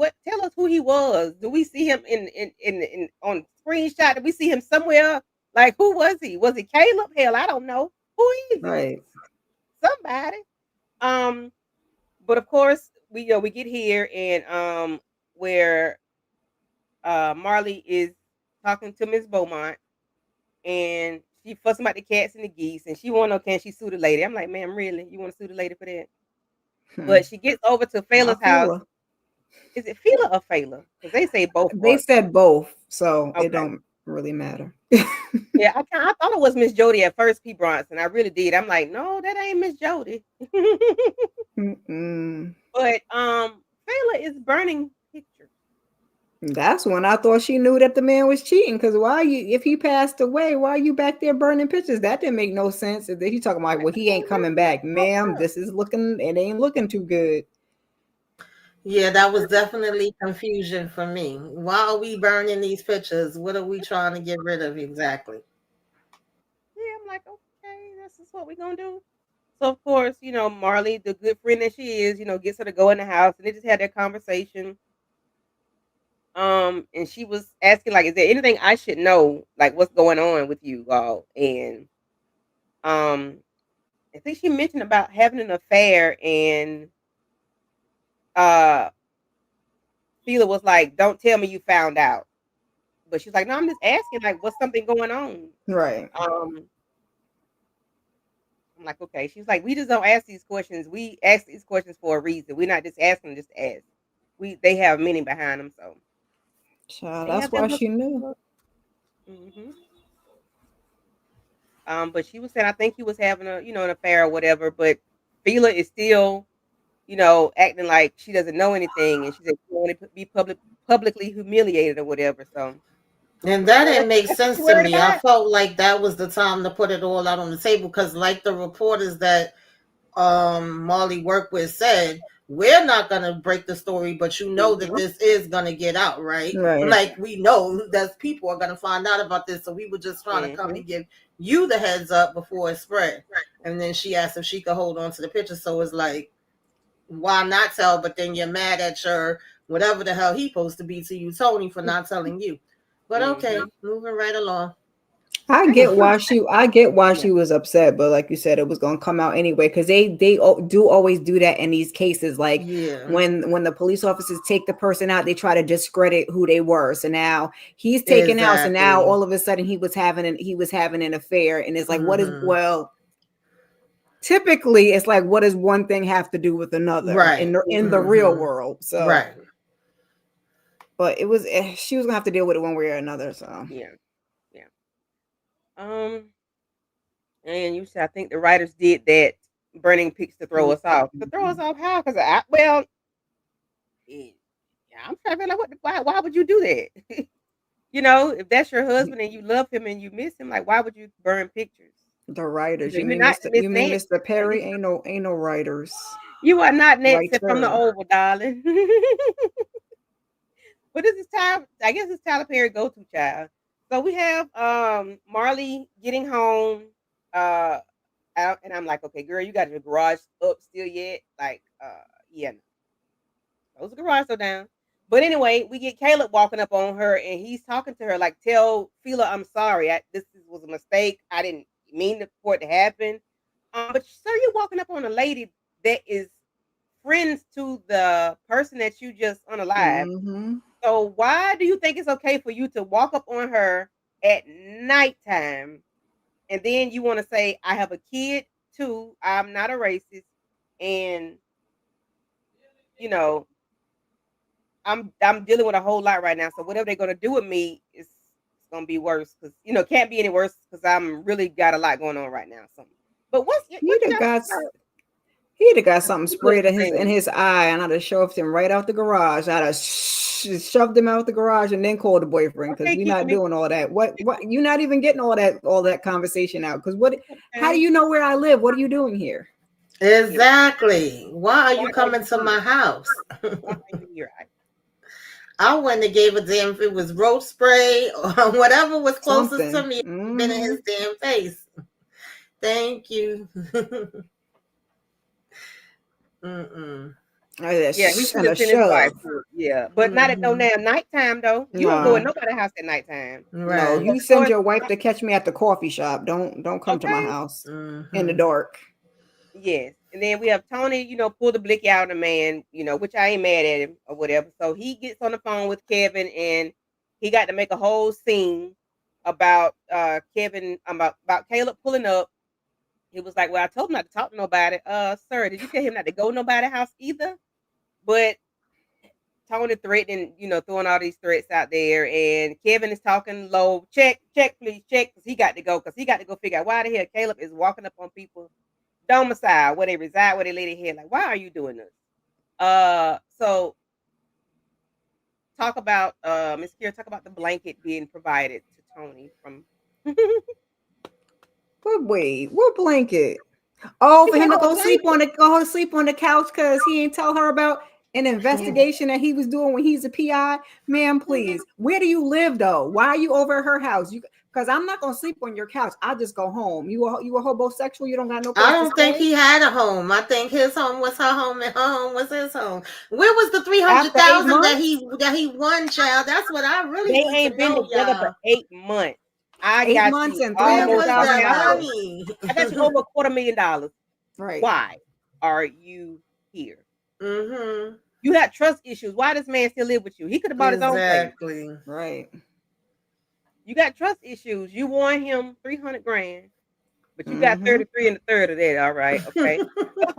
who he was. Do we see him in on screenshot? Did we see him somewhere? Like, who was he? Was it Caleb? Hell, I don't know. Who is he? Right. Somebody. Um, but of course we get here and where Marley is talking to Miss Beaumont, and she fussing about the cats and the geese, and she want to know, can she sue the lady? I'm like, ma'am, really? You want to sue the lady for that? But she gets over to I Fela's feel house. her. Is it Fela or Fela? Because they say both They parts. said both, so it Okay. don't really matter. Yeah, I thought it was Miss Jody at first, P. Bronson. I really did. I'm like, no, that ain't Miss Jody. Mm-mm. But Fela is burning pictures. That's when I thought she knew that the man was cheating. Because why if he passed away, why are you back there burning pictures? That didn't make no sense. And then he talking about, well, he ain't coming back, ma'am. This is looking, it ain't looking too good. Yeah, that was definitely confusion for me. Why are we burning these pictures? What are we trying to get rid of exactly? Yeah, I'm like, okay, this is what we're gonna do. So of course, Marley, the good friend that she is, gets her to go in the house, and they just had their conversation. And she was asking, like, is there anything I should know, like, what's going on with you all? And I think she mentioned about having an affair, and uh Fela was like, don't tell me you found out. But she's like, no, I'm just asking, like, what's something going on? Right. I'm like, okay. She's like, we just don't ask these questions. We ask these questions for a reason. We're not just asking just to ask. They have meaning behind them. So Child, they that's have their why she knew. hmm But she was saying, I think he was having an affair or whatever. But Fela is still, acting like she doesn't know anything, and she said she want to be publicly humiliated or whatever. So And that didn't make that's what sense you to worried me. I about. felt like that was the time to put it all out on the table because, like the reporters that Molly worked with said, we're not going to break the story, but you know that Mhm. this is going to get out, right? Right. Like we know that people are going to find out about this. So we were just trying to come Mhm. and give you the heads up before it spread. And then she asked if she could hold on to the picture. So it's like, why not tell? But then you're mad at your whatever the hell he supposed to be to you, Tony, for not telling you. But okay, Mhm. moving right along. I I just get why yeah. she was upset, but like you said, it was gonna come out anyway because do always do that in these cases. Like Yeah, when the police officers take the person out, they try to discredit who they were. So now he's taken out. So now exactly. all of a sudden he was having an affair, and it's like, Mm-hmm. typically it's like, what does one thing have to do with another Right. in the real Mm-hmm. world? So, Right. but she was gonna have to deal with it one way or another. So Yeah. Yeah. Um, and you said I think the writers did that burning pics to throw us off. To throw us off how? Because eh, yeah, I'm trying to figure out why would you do that? If that's your husband and you love him and you miss him, like why would you burn pictures? the writers, You're not Miss you mean Nancy. Mr. Perry? Ain't no writers. You are not Nancy from the Writer. Oval, darling. But this is time. I guess it's Tyler Perry go-to child. So we have Marley getting home. Out, and I'm like, okay, girl, you got your garage up still yet? Like, yeah, no. Close the garage door down. But anyway, we get Caleb walking up on her, and he's talking to her like, "Tell Fela I'm sorry. Was a mistake. I didn't mean for it to happen." But sir, you're walking up on a lady that is friends to the person that you just unalived. Mm-hmm. So why do you think it's okay for you to walk up on her at nighttime, and then you want to say, "I have a kid too. I'm not a racist," and you know I'm dealing with a whole lot right now. So whatever they're gonna do with me is it's gonna be worse because it can't be any worse because I'm really got a lot going on right now. So, but what He'd you have got to got say about he'd have got something Fela is sprayed in saying? his eye, and I'd have shoved him right out the garage. I'd have shoved him out the garage and then called the boyfriend because Okay, we're keeping not me doing all that. What you're not even getting all that conversation out because what? How do okay. you know where I live? What are you doing here? Yeah, Exactly. Why are why you are you coming to here? my house? Why are you here? I wouldn't have gave a damn if it was roach spray or whatever was closest to Something. me. Been in Mm-hmm. his damn face. Thank you. Mm-mm. Yeah, he should And have a sent his wife shove. to it. Yeah, but not at no Mm-hmm. damn nighttime though. You don't go in No, nobody's house at nighttime. no. Right. So You of send course, your wife to catch me at the coffee shop. Don't come to my okay. house in the Mm-hmm. dark. Yes. And then we have Tony, pull the blicky out of the man, which I ain't mad at him or whatever. So he gets on the phone with Kevin and he got to make a whole scene about Kevin about Caleb pulling up. He was like, "Well, I told him not to talk to nobody." Sir, did you tell him not to go to nobody's house either? But Tony threatening, throwing all these threats out there, and Kevin is talking low. Check, please, check, because he got to go. Because he got to go figure out why the hell Caleb is walking up on people domicile where they reside, where they lay their head. Like, why are you doing this? So talk about Miss Kira, talk about the blanket being provided to Tony from. But wait, what blanket? Oh, He for him got to a go sleep on the couch because he ain't tell her about an investigation that he was doing when he's a PI. Man, please. Where do you live though? Why are you over at her house? Because I'm not gonna sleep on your couch. I'll just go home. You a homosexual? You don't got no place I to don't think stay? he had a home. I think his home was her home, and her home was his home. Where was the After 8 $300,000 months? that he won, child? That's what I really They need to ain't been know, together for y'all. 8 months. I 8 got months you and Where almost was a that house. $300,000. money? I got you over $250,000. Right. Why are you here? Mm-hmm. You had trust issues. Why does man still live with you? He could have bought his own place. Exactly. Right. You got trust issues. You won him $300,000, but you got 33 and a third of that. All right, okay.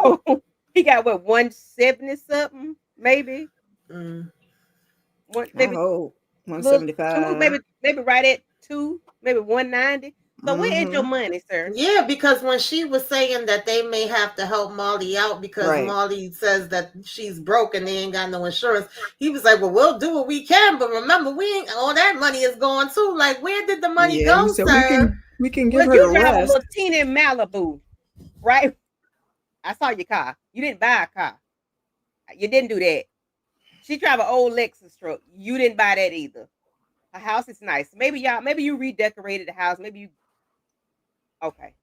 So he got what, 170 something, maybe Mm. one, I maybe hope little two, 175. maybe right at two, maybe 190. So where is your Mm-hmm. money, sir? Yeah, because when she was saying that they may have to help Molly out because Right. Molly says that she's broke and they ain't got no insurance, he was like, "Well, we'll do what we can, but remember, we ain't all that money is going too. Like, where did the money Yeah, he go, said sir?" we can give Well, her you the drive a rest. little teeny Malibu, right? I saw your car. You didn't buy a car. You didn't do that. She drive an old Lexus truck. You didn't buy that either. Her house is nice. Maybe you redecorated the house. Maybe you okay.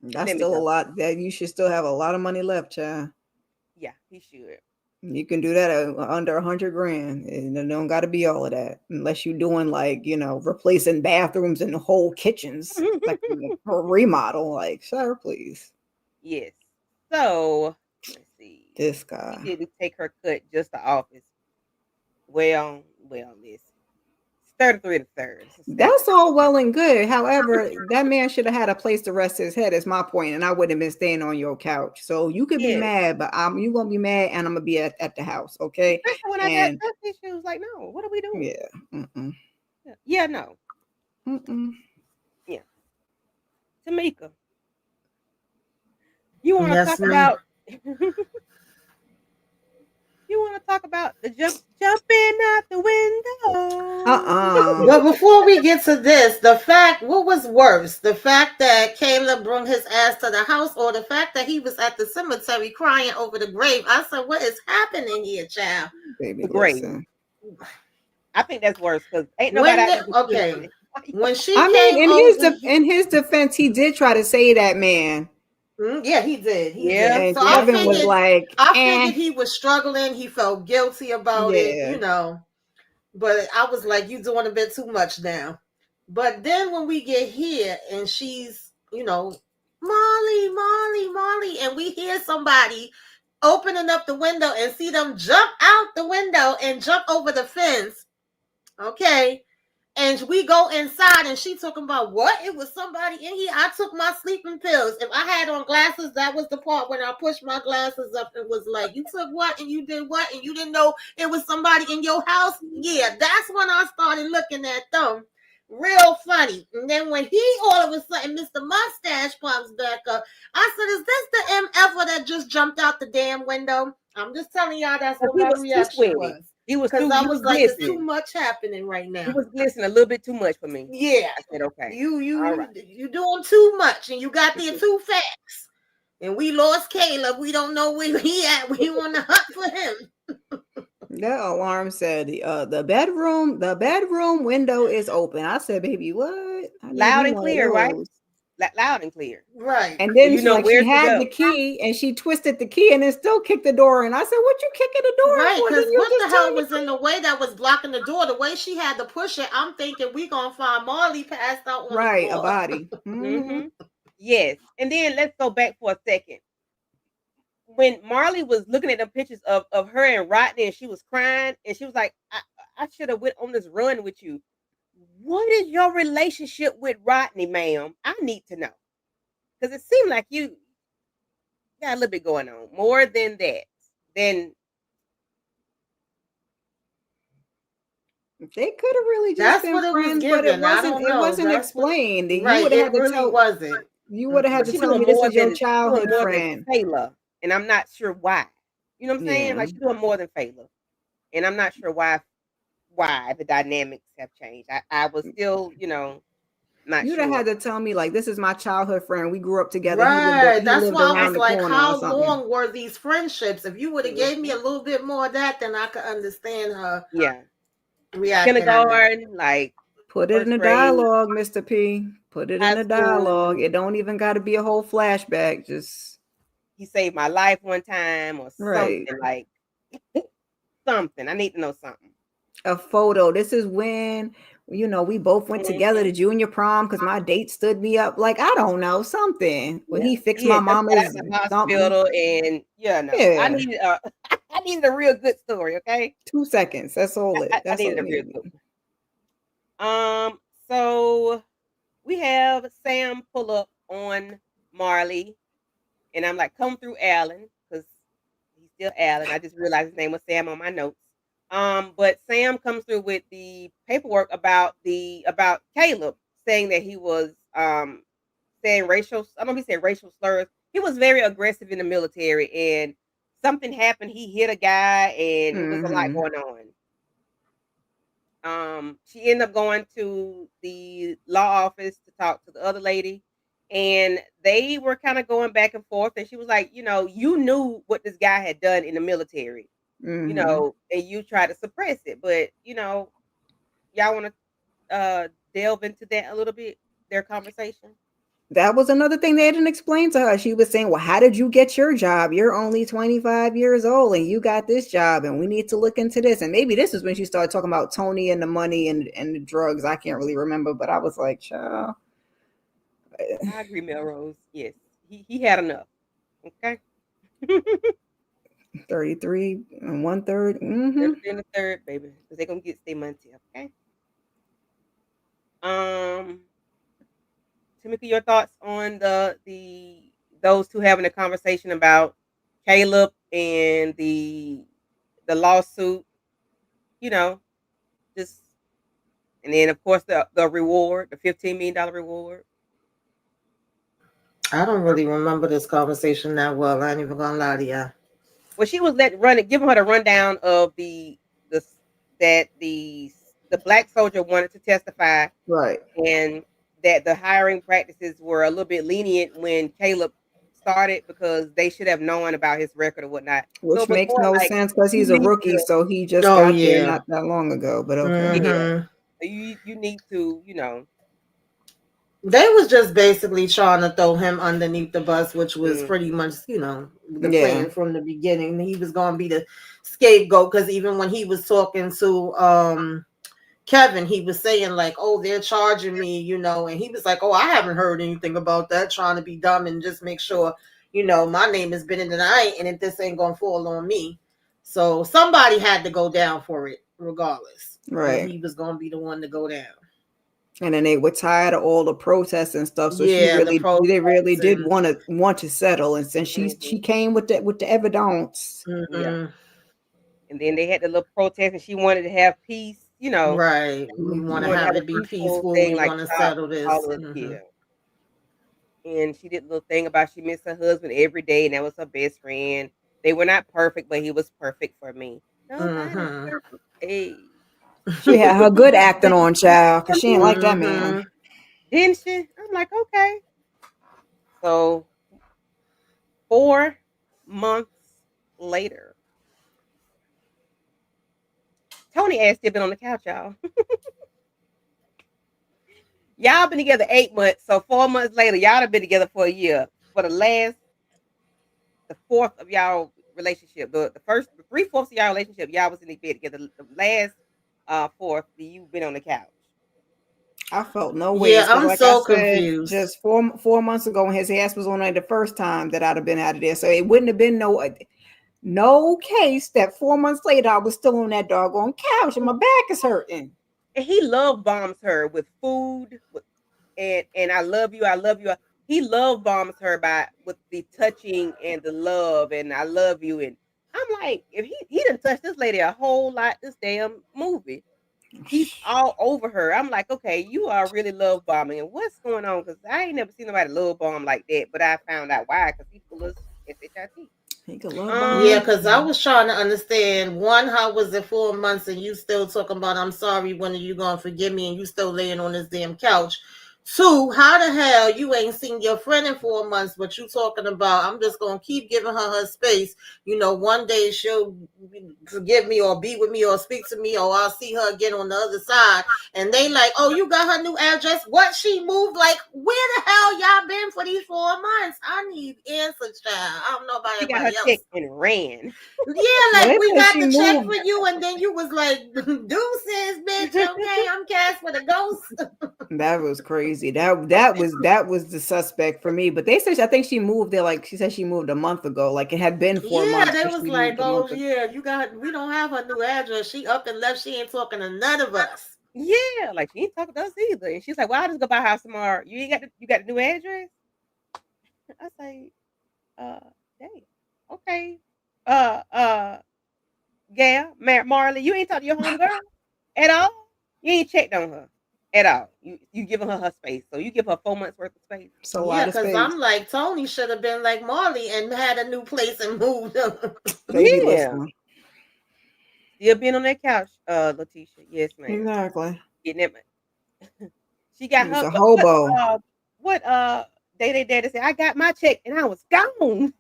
That's Let me still a go. lot. That you should still have a lot of money left, child. Yeah, he should. You can do that under 100 grand. And it don't got to be all of that, unless you're doing like replacing bathrooms and whole kitchens, like a remodel. Like, sir, please. Yes. So let's see. This He guy. didn't take her cut, just the office. Well, listen. It's 33 and a third. It's a steak. That's all well and good. However, that man should have had a place to rest his head, is my point, and I wouldn't have been staying on your couch. So you could be Yes. mad, but you gonna be mad, and I'm gonna be at the house, okay? Especially when I got And trust issues. Like, no, what are we doing? yeah, mm-mm, Yeah, no. mm-mm. Yeah. Tamika, you want to Yes, talk ma'am. about you want to talk about the jumping out the window? But before we get to this, what was worse? The fact that Caleb brought his ass to the house, or the fact that he was at the cemetery crying over the grave? I said, what is happening here, child? Baby, The grave. listen. I think that's worse because ain't nobody out there but you Okay. and Shanae. When she I mean, came over, in his defense, he did try to say that, man. yeah, he did. He Yeah. did. And So Kevin was like, I figured he was struggling. He felt guilty about it, yeah. But I was like, you doing a bit too much now. But then when we get here and she's, Molly, Molly, Molly, and we hear somebody opening up the window and see them jump out the window and jump over the fence. Okay. And we go inside and she talking about what? It was somebody in here. I took my sleeping pills. If I had on glasses, that was the part when I pushed my glasses up. It was like, you took what and you did what and you didn't know it was somebody in your house? Yeah, that's when I started looking at them. Real funny. And then when he all of a sudden, Mr. Mustache pops back up, I said, is this the MF that just jumped out the damn window? I'm just telling y'all that's what He my was too reaction sweaty. was. He was Because too. I He was was like, it's too glistening. much happening right He now. was glistening a little bit too much for me. Yeah. I said, okay. You doing too much and you got there too fast. And we lost Caleb. We don't know where he at. We on the hunt for him. That alarm said the bedroom window is open. I said, baby, what? I need Loud me and one of clear, right? those. Loud and clear. Right. And then You know like where she to had go. the key and she twisted the key and then still kicked the door. And I said, what you kicking the door Right, for? because Didn't you what the just hell tell me? was in the way that was blocking the door? The way she had to push it, I'm thinking we gonna find Marley passed out on Right, the a floor. body. Mm-hmm. Yes. And then let's go back for a second. When Marley was looking at the pictures of her and Rodney and she was crying and she was like, I should have went on this run with you. what is your relationship with Rodney, ma'am? I need to know. Because it seemed like you got a little bit going on. More than that. Then they could have really just That's been what it was friends, but given. I don't it know. wasn't That's what, explained. You right. would have It had to really tell wasn't. you would have had but to she tell doing me this more is your than childhood friend. Fela. And I'm not sure why. You know what I'm saying? Yeah. Like she's doing more than Fela. And I'm not sure why the dynamics have changed. I was still, not You'd have sure. had to tell me like this is my childhood friend. We grew up together. Right. He That's lived why I was around the like, corner or how something. long were these friendships? If you would have gave me a little bit more of that, then I could understand her Yeah. reacting. Kindergarten, like put it in first a grade, dialogue, Mr. P. Put it in high a dialogue. school. It don't even got to be a whole flashback. Just He saved my life one time or right. something like something. I need to know something. A photo. This is when we both went together to junior prom because my date stood me up. Like I don't know something when he fixed He my had just got out mama's of the something. hospital, and I needed I needed a real good story. Okay, 2 seconds. That's all it. I That's needed all a it real needed. good one. So we have Sam pull up on Marley, and I'm like, come through Allen, because he's still Allen. I just realized his name was Sam on my notes. But Sam comes through with the paperwork about Caleb, saying that he was saying racial. I don't know if he said racial slurs. He was very aggressive in the military, and something happened. He hit a guy, and it was a lot going on. She ended up going to the law office to talk to the other lady, and they were kind of going back and forth. And she was like, you knew what this guy had done in the military, and you tried to suppress it. But y'all want to delve into that a little bit, their conversation? That was another thing they didn't explain to her. She was saying, well, how did you get your job? You're only 25 years old and you got this job and we need to look into this. And maybe this is when she started talking about Tony and the money and the drugs. I can't really remember, but I was like, child. I agree, Melrose. Yes, he had enough. Okay. 33 and 1/3. 33 and a third, baby. Because they're going to get their money, okay? Timothy, your thoughts on those two having a conversation about Caleb and the lawsuit, just, and then of course the reward, the $15 million reward. I don't really remember this conversation that well. I ain't even gonna lie to you. Well, she was giving her the rundown of the black soldier wanted to testify, right, and that the hiring practices were a little bit lenient when Caleb started because they should have known about his record or whatnot. which So it was makes more no like, sense because you he's a need rookie, to, so he just got there not that long ago. But okay, yeah, you need to, They was just basically trying to throw him underneath the bus, which was pretty much, the plan from the beginning. He was going to be the scapegoat because even when he was talking to Kevin, he was saying like, oh, they're charging me, and he was like, oh, I haven't heard anything about that, trying to be dumb and just make sure, my name has been in the night and if this ain't going to fall on me. So somebody had to go down for it regardless. Right. And he was going to be the one to go down. And then they were tired of all the protests and stuff, so they really did want to settle. And since she came with the evidence, and then they had the little protest, and she wanted to have peace. Right. We want to have it be peaceful. We want to settle this. And she did a little thing about she missed her husband every day, and that was her best friend. They were not perfect, but he was perfect for me. Nobody's perfect. Hey. She had her good acting on, child, because she ain't like that man. Didn't she? I'm like, okay. So 4 months later, Tony ass still been on the couch, y'all. Y'all been together 8 months, so 4 months later, y'all have been together for a year. For the fourth of y'all relationship, the 3/4 of y'all relationship, y'all was in the bed together. The last fourth, you've been on the couch. I felt no way. Yeah, I'm so confused. Just 4 months ago, when his ass was on there the first time, that I'd have been out of there. So it wouldn't have been no case that 4 months later I was still on that doggone couch and my back is hurting. And he love bombs her with food, and I love you, I love you. He love bombs her by with the touching and the love and I love you. And I'm like, if he done touched this lady a whole lot this damn movie. He's all over her. I'm like, okay, you are really love bombing. And what's going on? Because I ain't never seen nobody love bomb like that. But I found out why, because he full of shit. He could love Yeah, bomb. because I was trying to understand one, how was it 4 months and you still talking about I'm sorry, when are you gonna forgive me, and you still laying on this damn couch? Two, how the hell you ain't seen your friend in 4 months, but you talking about I'm just gonna keep giving her space. One day she'll forgive me or be with me or speak to me or I'll see her again on the other side. And they like, oh, you got her new address? What, she moved? Like, where the hell y'all been for these 4 months? I need answers, child. I don't know about She got her everybody else. check and ran. Yeah, Well, like they we said got she the check moved. for you, and then you was like, "Deuces, bitch." Okay, I'm cast for the ghost. That was crazy. That was the suspect for me. But they said I think she moved there. Like she said, she moved a month ago. Like it had been four Yeah, months, they but was she like, moved a "Oh month ago. yeah, we don't have her new address. She up and left. She ain't talking to none of us." Yeah, like she ain't talking to us either. And she's like, well, I'll just go by her house tomorrow. You ain't got the new address? I say, uh, damn. Okay. Uh, uh, Gail, Marley, you ain't talked to your homegirl at all? You ain't checked on her at all. You giving her space. So you give her 4 months worth of space. It's a Yeah, lot of because space. I'm like, Tony should have been like Marley and had a new place and moved. They be Yeah. listening. Still being on that couch, Letitia. Yes, ma'am. Exactly. Getting it. She got He was her a hobo. what Day Daddy said, I got my check and I was gone.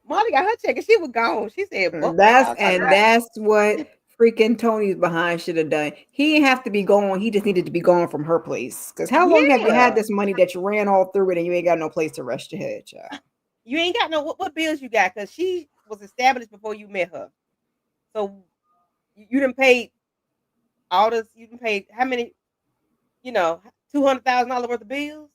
Molly got her check and she was gone. She said, "Book what y'all talking about." That's what freaking Tony's behind should have done. He didn't have to be gone. He just needed to be gone from her place. Because how long have you had Yeah. this money that you ran all through it and you ain't got no place to rest your head, child? You ain't got no what bills you got because she was established before you met her. So you done paid all this. You done paid how many? $200,000 worth of bills.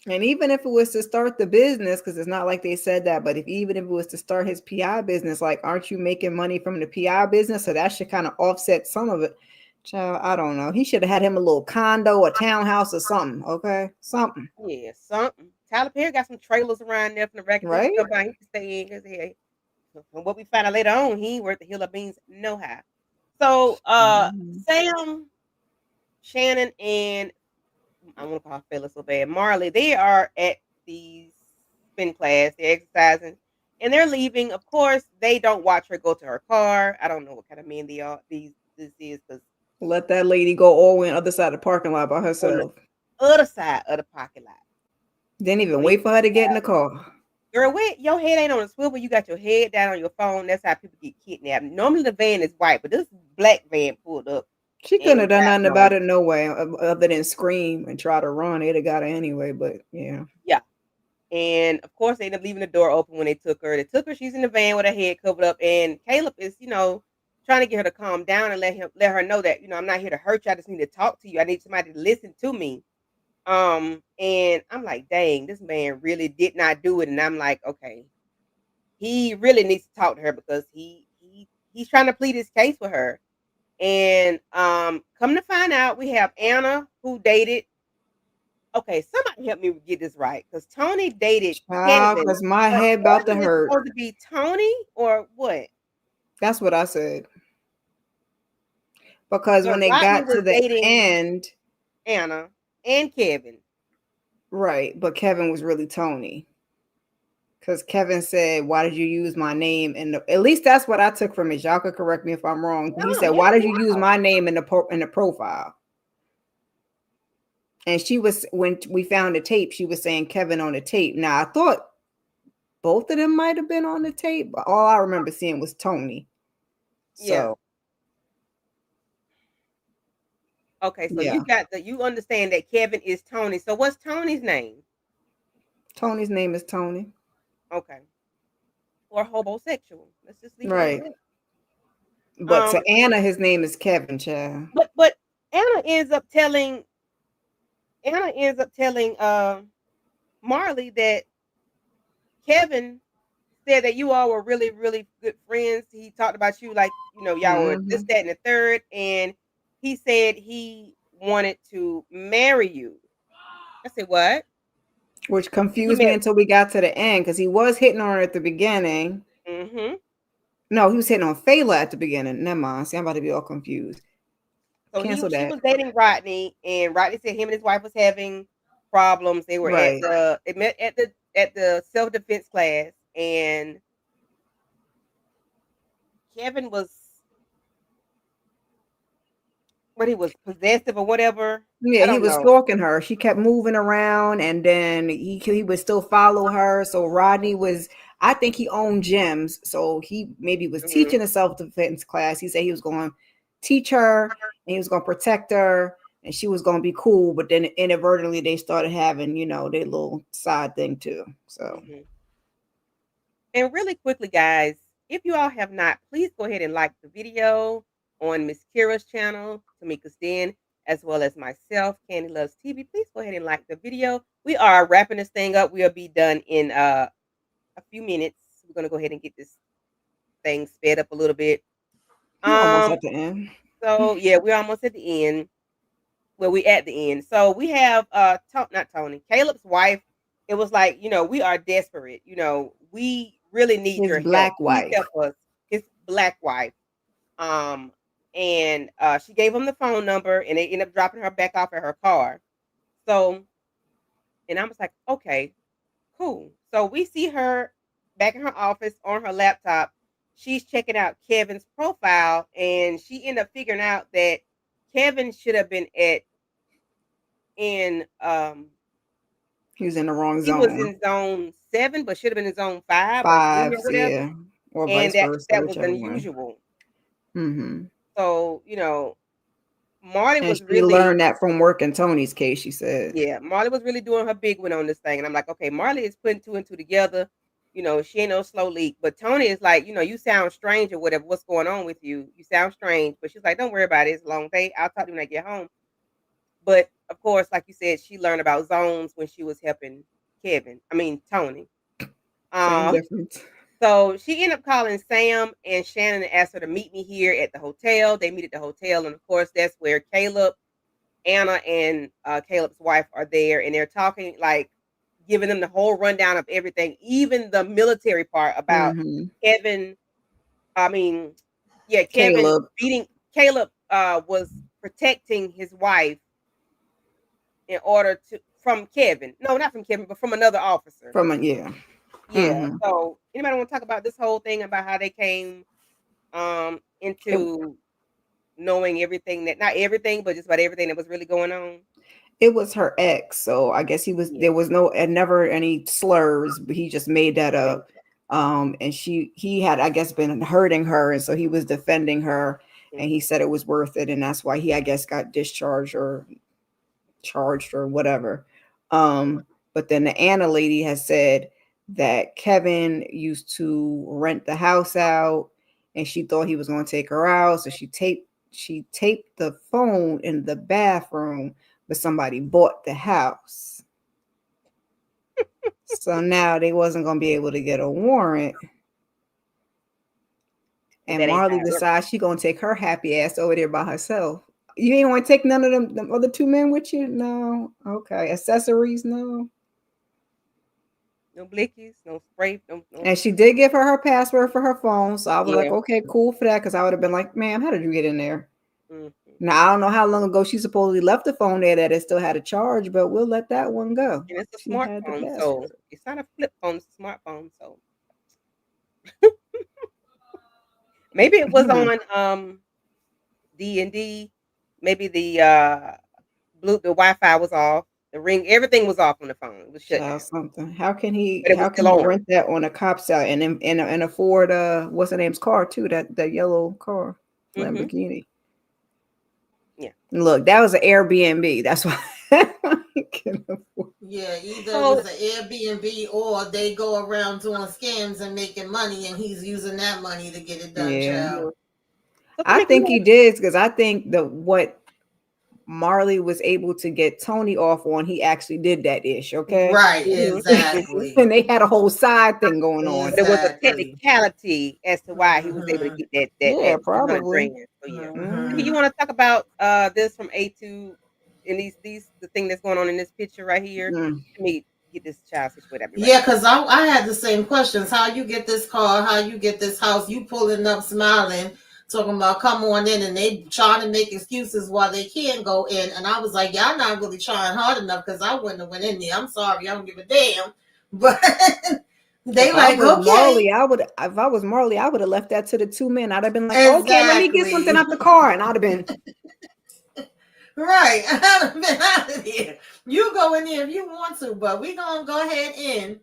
And even if it was to start the business, because it's not like they said that, but even if it was to start his PI business, like, aren't you making money from the PI business? So that should kind of offset some of it. Child, I don't know. He should have had him a little condo, a townhouse, or something. Okay, something. Yeah, something. Tyler Perry got some trailers around there from the record Right? stuff he can stay in because from what we find out later on, he ain't worth the hill of beans no how. So Sam, Shannon, and I want to call Phyllis so bad. Marley, they are at the spin class. They're exercising and they're leaving. Of course, they don't watch her go to her car. I don't know what kind of men this is because Let that lady go all the way on the other side of the parking lot by on the herself. other side of the parking lot. Didn't even wait for her to get in the car. Girl, wait, your head ain't on a swivel. You got your head down on your phone. That's how people get kidnapped. Normally the van is white, but this black van pulled up. She couldn't have done nothing about it no way other than scream and try to run. They'd have got her anyway, but yeah. Yeah. And of course, they ended up leaving the door open when they took her. They took her. She's in the van with her head covered up. And Caleb is, trying to get her to calm down and let her know that, I'm not here to hurt you. I just need to talk to you. I need somebody to listen to me. And I'm like, dang, this man really did not do it. And I'm like, okay, he really needs to talk to her because he's trying to plead his case with her. And come to find out, we have Anna who dated. Okay, somebody help me get this right because Tony dated Kevin. Because my But head about to wasn't it hurt. supposed to be Tony or what? That's what I said. Because But when they Rodney got to was the dating end, Anna and Kevin. right, but Kevin was really Tony. Because Kevin said, why did you use my name? And at least that's what I took from it. Y'all could correct me if I'm wrong. He said, why did you use my name in the profile? And she was, when we found the tape, she was saying Kevin on the tape. Now, I thought both of them might have been on the tape, but all I remember seeing was Tony. So, okay, so you understand that Kevin is Tony. So what's Tony's name? Tony's name is Tony. Okay. Or homosexual. Let's just leave right. it. But to Anna, his name is Kevin, child. But Anna ends up telling Marley that Kevin said that you all were really, really good friends. He talked about you like, y'all were this, Mhm. that, and the third. And he said he wanted to marry you. I said, what? Which He confused me married. until we got to the end because he was hitting on her at the beginning. Mm-hmm. No, he was hitting on Fayla at the beginning. Never mind. See, I'm about to be all confused. So Cancel she that. was dating Rodney, and Rodney said him and his wife was having problems. They were Right. they met at the self defense class, and Kevin was he was possessive or whatever. Yeah, I he don't was know. stalking her. She kept moving around, and then he would still follow her. So Rodney was, I think he owned gyms, so he maybe was Mhm. teaching a self defense class. He said he was going to teach her, and he was going to protect her, and she was going to be cool. But then inadvertently, they started having, their little side thing too. So Mhm. And really quickly, guys, if you all have not, please go ahead and like the video on Miss Kira's channel, Tamika's Den, as well as myself, Candy Loves TV. Please go ahead and like the video. We are wrapping this thing up. We'll be done in a few minutes. We're gonna go ahead and get this thing sped up a little bit. we're almost Um, at the end. so yeah, we're almost at the end. Well, we at the end. So we have not Tony, Caleb's wife. It was like, we are desperate. We really need His your help. black Please wife. help us. His black wife. Um, and she gave him the phone number, and they ended up dropping her back off at her car. So, and I was like, okay, cool. So we see her back in her office on her laptop. She's checking out Kevin's profile, and she ended up figuring out that Kevin should have been in He was in the wrong he was zone. in zone 7, but should have been in zone 5 or 3 or Fives, whatever. yeah, or And vice versa, that was whichever one. unusual. Mm-hmm. So, Marley And was she really learned that from working Tony's case, she said. yeah, Marley was really doing her big one on this thing. And I'm like, okay, Marley is putting two and two together. She ain't no slow leak. But Tony is like, you sound strange or whatever. What's going on with you? You sound strange. But she's like, don't worry about it. It's a long day. I'll talk to you when I get home. But of course, like you said, she learned about zones when she was helping Tony. Same Um, difference. so she ended up calling Sam and Shannon and asked her to meet me here at the hotel. They meet at the hotel, and of course, that's where Caleb, Anna, and Caleb's wife are there, and they're talking like giving them the whole rundown of everything, even the military part about Mm-hmm. Kevin. I mean, yeah, Kevin Caleb beating Caleb was protecting his wife in order to from Kevin. No, not from Kevin, but from another officer. from a yeah. Yeah. Mm-hmm. So anybody want to talk about this whole thing about how they came It, into knowing everything that not everything, but just about everything that was really going on? it was her ex, so I guess Yeah. there was no and never any slurs, but he just made that up. And he had, I guess, been hurting her, and so he was defending her, and he Mhm. said it was worth it, and that's why he, I guess, got discharged or charged or whatever. But then the Anna lady has said that Kevin used to rent the house out, and she thought he was going to take her out, so she taped the phone in the bathroom, but somebody bought the house. So now they wasn't going to be able to get a warrant. But And that ain't how Marley it works. decides she gonna take her happy ass over there by herself. You ain't want to take none of them other two men with you? No. Okay. Accessories? No. No blickies, no spray, no. And she did give her password for her phone. So I was like, Yeah. okay, cool for that. Because I would have been like, ma'am, how did you get in there? Mm-hmm. Now, I don't know how long ago she supposedly left the phone there that it still had a charge, but we'll let that one go. And it's a She had the smartphone, so password. it's not a flip phone, it's a smartphone. So maybe it was on D&D. Maybe the Wi-Fi was off. The ring, everything was off on the phone. It was shut Child down, something. How can he but it was how can still he on. rent that on a cop's out and afford what's the name's car too? That yellow car, Mm-hmm. Lamborghini. Yeah. Look, that was an Airbnb. That's why I can afford. Yeah, either it was So an Airbnb or they go around doing scams and making money, and he's using that money to get it done, Yeah. child. yeah. So I Tamika, you think he want did because I think the what Marley was able to get Tony off on, he actually did that ish, okay? Right, Mhm. exactly. And they had a whole side thing going on. But it was a Exactly. technicality as to why he was able to Mhm. get Yeah, that 200 probably. grand. So yeah. Mhm. You want to talk about this from A2 and these the thing that's going on in this picture right here? Mm. Let me get this child situated. I'll be right Yeah, back. because I had the same questions. How you get this car? How you get this house? You pulling up smiling, talking about come on in, and they trying to make excuses why they can't go in. And I was like, y'all not really trying hard enough because I wouldn't have went in there. I'm sorry, I don't give a damn. But they If I like, was okay, Marley, if I was Marley, I would have left that to the two men. I'd have been like, okay, let me get something exactly. out the car. And I'd have been, Right. I've been out of here. You go in there if you want to, but we gonna go ahead in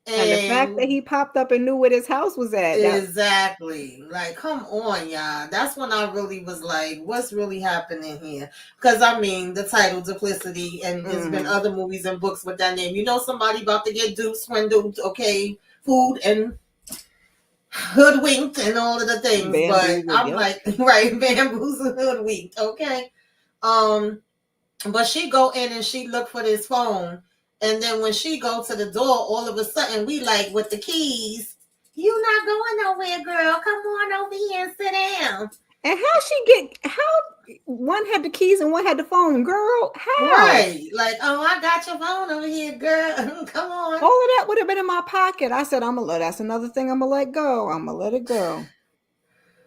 and the fact that and he popped up and knew where his house was at. exactly. Like, come on, y'all. That's when I really was like, what's really happening here? Because I mean, the title Duplicity, and there's been other movies and books with that name. You know, somebody about to get duped, swindled, okay, food and hoodwinked and all of the things. But Bamboozled, I'm yep. like, right, bamboozled, hoodwinked, okay. But she go in and she look for this phone. And then when she go to the door, all of a sudden we like with the keys, you not going nowhere, girl. Come on over here and sit down. And how one had the keys and one had the phone, girl? How? Right. Like, oh, I got your phone over here, girl. Come on. All of that would have been in my pocket. I said, that's another thing I'm gonna let go. I'm gonna let it go.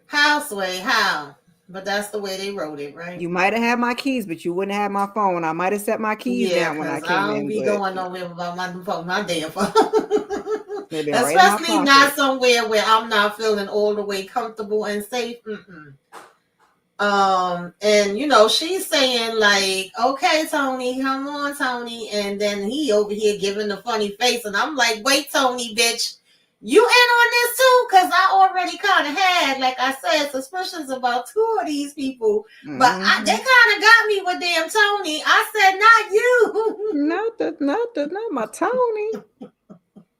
How, Sway? How? But that's the way they wrote it, right? You might have had my keys, but you wouldn't have my phone. I might have set my keys Yeah, down when I because came I don't in, be but going nowhere without my damn phone. they've been right in my Especially not pocket. somewhere where I'm not feeling all the way comfortable and safe. And you know, she's saying like, okay, Tony, come on, Tony. And then he over here giving the funny face. And I'm like, wait, Tony, bitch, you in on this too? Because I already kind of had, like I said, suspicions about two of these people. But they kind of got me with damn Tony. I said, not you. Not my Tony.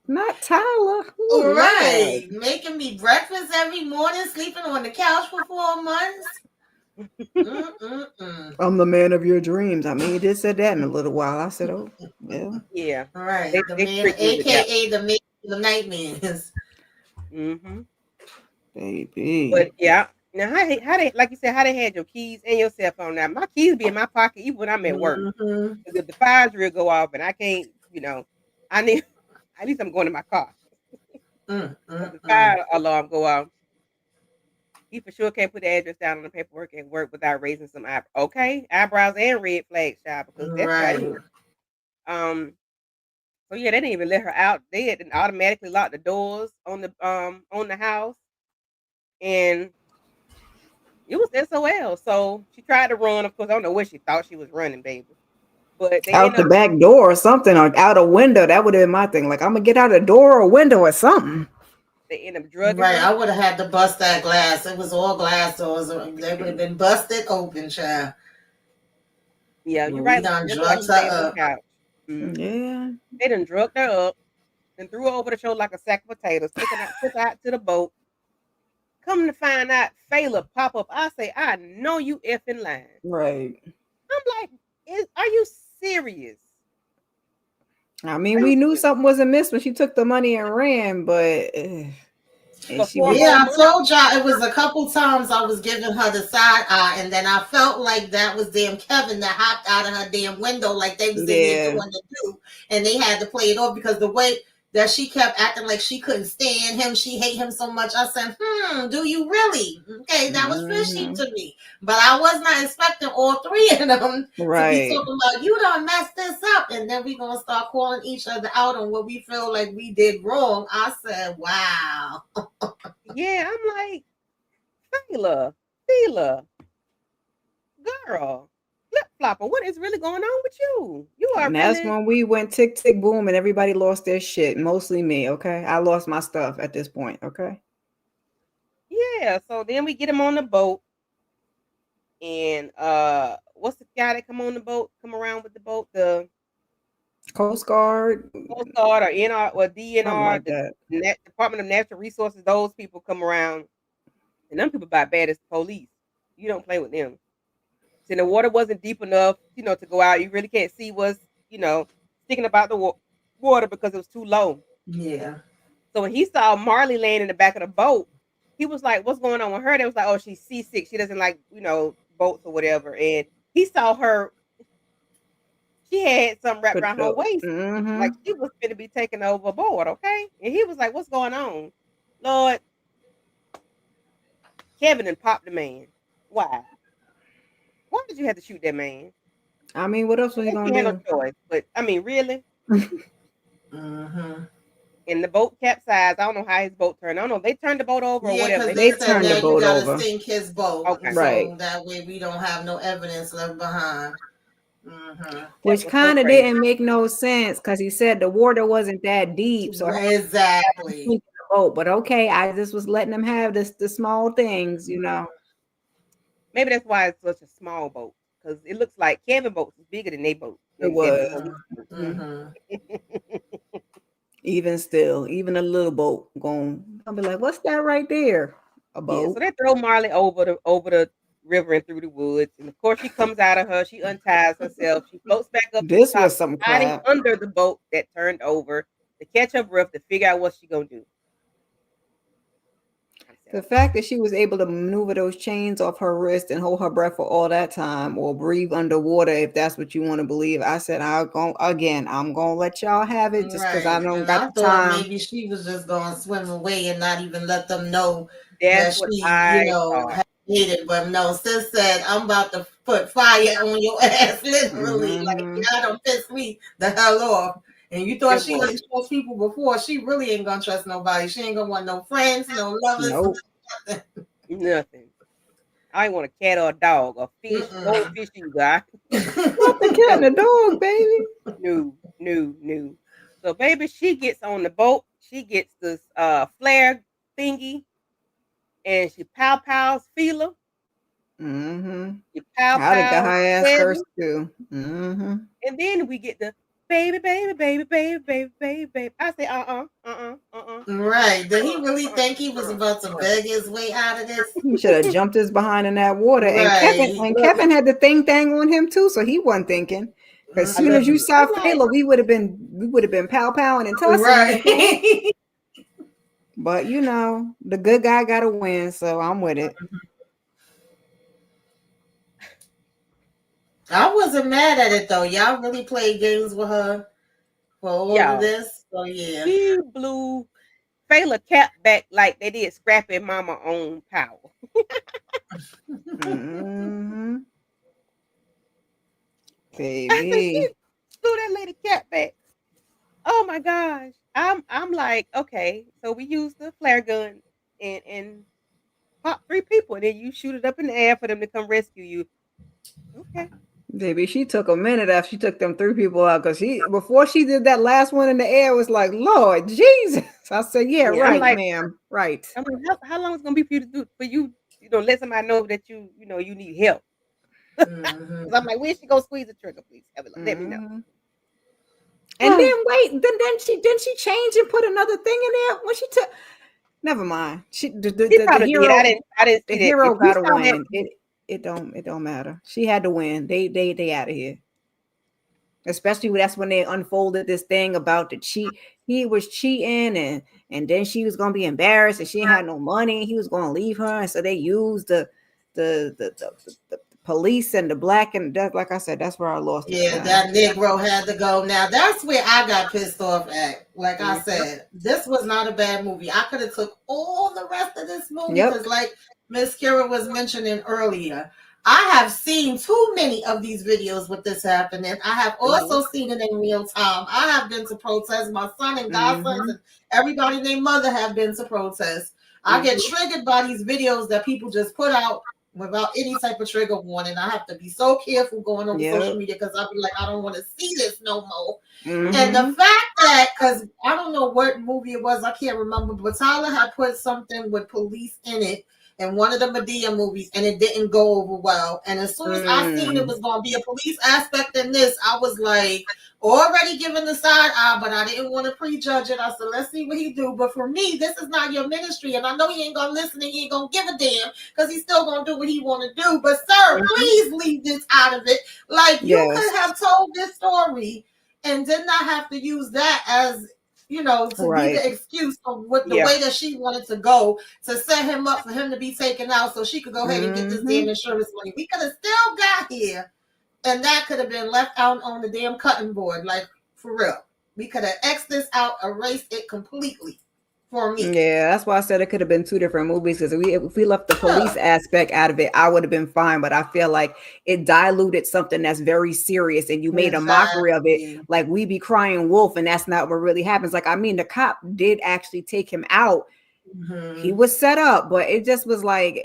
Not Tyler. Ooh, right. Lord. Making me breakfast every morning, sleeping on the couch for 4 months. I'm the man of your dreams. I mean, he did say that in a little while. I said, oh, well. Yeah. All right. The man, aka the man of the nightmares. Baby. But yeah. Now how they like you said, how they had your keys and your cell phone. Now my keys be in my pocket even when I'm at work. If the fire drill go off and I can't, I need something going in my car. If the fire alarm go off, he for sure can't put the address down on the paperwork and work without raising some eyebrows and red flags, child, because that's right. So yeah, they didn't even let her out. They had automatically locked the doors on the house, and it was SOL. So she tried to run. Of course, I don't know where she thought she was running, baby. But they out the back door or something, or out a window. That would have been my thing. Like, I'm gonna get out a door or a window or something. They end up drugging her. her. I would have had to bust that glass. It was all glass doors. They would have been busted open, child. Yeah, you're right. Done drugged her up. Yeah. They done drugged her up and threw her over the shoulder like a sack of potatoes. Took her out to the boat. Come to find out, Fayla pop up. I say, I know you effing lying. Right. I'm like, are you serious? I mean, we knew something was amiss when she took the money and ran, but I told y'all it was a couple times I was giving her the side eye, and then I felt like that was damn Kevin that hopped out of her damn window like they was in there doing the do, and they had to play it off because the way that she kept acting like she couldn't stand him, she hate him so much. I said, do you really? Okay, that was fishy to me. But I was not expecting all three of them to be talking about, you done messed this up. And then we going to start calling each other out on what we feel like we did wrong. I said, wow. Yeah, I'm like, Fayla, girl, flip-flopper, what is really going on with you? You are and that's when we went tick, tick, boom, and everybody lost their shit. Mostly me, okay? I lost my stuff at this point, okay? Yeah, so then we get him on the boat. And what's the guy that come around with the boat? The Coast Guard or NR or DNR, like the Department of Natural Resources. Those people come around, and them people about bad as the police. You don't play with them. and the water wasn't deep enough, to go out. You really can't see what's, sticking about the water because it was too low. Yeah. So when he saw Marley laying in the back of the boat, he was like, "What's going on with her?" They was like, "Oh, she's seasick. She doesn't like, boats or whatever." And he saw her; she had something wrapped around her waist, like she was going to be taken overboard. Okay, and he was like, "What's going on, Lord?" Kevin and popped the man. Why? Why did you have to shoot that man? I mean, what else I was he guess he gonna had no do? choice, but I mean, really? Mm-hmm. And the boat capsized. I don't know how his boat turned. I don't know if they turned the boat over or Yeah, whatever. because They they just said turned Turned the the now boat. you boat gotta over. sink his boat, Okay, Right. so that way we don't have no evidence left behind. Mm-hmm. that Which was so kind of crazy. didn't make no sense because he said the water wasn't that deep. So how Exactly. the boat? But okay, I just was letting them have the small things, Maybe that's why it's such a small boat, because it looks like Kevin boats is bigger than they boat. It Than was. Mm-hmm. Even still, even a little boat going, I'll be like, what's that right there? A Yeah, boat. so they throw Marley over the river and through the woods, and of course she comes out of her. She unties herself. She floats back up to the This top, was some hiding crap. under the boat that turned over to catch her breath to figure out what she gonna do. The fact that she was able to maneuver those chains off her wrist and hold her breath for all that time or breathe underwater, if that's what you want to believe. I said, I'm gonna let y'all have it just because I Right. don't And got I the thought time. maybe she was just going to swim away and not even let them know That's that what she, I thought. had made it. But no, sis said, I'm about to put fire on your ass, literally. Like, Mhm. y'all don't piss me the hell off. And you thought It she was didn't trust people before. She really ain't going to trust nobody. She ain't going to want no friends, no lovers, Nope. nothing. nothing. I ain't want a cat or a dog or fish, goldfish either. Not the cat and the dog, baby. No, no, no. So baby, she gets on the boat. She gets this flare thingy, and she pow pows feeler. Mm-hmm. She pow I'd have got her pows ass Kevin, first too. Mm-hmm. and then we get the baby, baby, baby, baby, baby, baby, baby. I say Right. Did he really think he was about to uh. beg his way out of this? He should have jumped his behind in that water. And Kevin Right. and Kevin had the thing on him too, so he wasn't thinking. As I soon love as you Mm-mm. you. saw I'm like, Fela, we would have been pow powing and tussling. Right. But the good guy got to win, so I'm with it. I wasn't mad at it though. Y'all really played games with her for all of y'all, this. So yeah. she blew Fela cap back like they did Scrappy Mama on Power. Mm-hmm. She Baby. threw that lady cat back. Oh my gosh. I'm like, okay, so we use the flare gun and pop 3 people, and then you shoot it up in the air for them to come rescue you. Okay. Baby, she took a minute after she took them 3 people out because before she did that last one in the air was like, Lord Jesus. I said, yeah, Yeah, I'm right, like, ma'am. Right. how long is it gonna be for you to do for you, let somebody know that you need help. Mm-hmm. Because I'm like, when she go squeeze the trigger, please? Let me know. Mm-hmm. And then wait, then she changed and put another thing in there when she took. Never mind. He The probably did. hero I didn't the see that. If hero you got to saw that, win. It don't matter. She had to win. They out of here. Especially that's when they unfolded this thing about the cheat. He was cheating and then she was gonna be embarrassed and she had no money. He was gonna leave her, and so they used the police and the black, and that, like I said, that's where I lost it. Yeah, that Negro had to go. Now that's where I got pissed off at. Like I said, this was not a bad movie. I could have took all the rest of this movie because, like Miss Kira was mentioning earlier, I have seen too many of these videos with this happening. I have also seen it in real time. I have been to protests. My son and godsons and everybody and their mother have been to protests. I get triggered by these videos that people just put out without any type of trigger warning. I have to be so careful going over social media because I'll be like, I don't want to see this no more. And the fact that, because I don't know what movie it was, I can't remember, but Tyler had put something with police in it. in one of the Medea movies, and it didn't go over well. And as soon as I seen it was going to be a police aspect in this, I was like, already giving the side eye, but I didn't want to prejudge it. I said, let's see what he do. But for me, this is not your ministry, and I know he ain't gonna listen and he ain't gonna give a damn because he's still gonna do what he want to do. But sir, please leave this out of it. Like, you could have told this story and did not have to use that as, you know, to be the excuse of what the way that she wanted to go to set him up for him to be taken out so she could go ahead and get this damn insurance money. We could have still got here, and that could have been left out on the damn cutting board. Like, for real. We could have X'd this out, erased it completely for me. Yeah, that's why I said it could have been two different movies, because if we left the police aspect out of it, I would have been fine. But I feel like it diluted something that's very serious, and you made a mockery of it. Like, we be crying wolf, and that's not what really happens. Like, I mean, the cop did actually take him out. He was set up, but it just was like,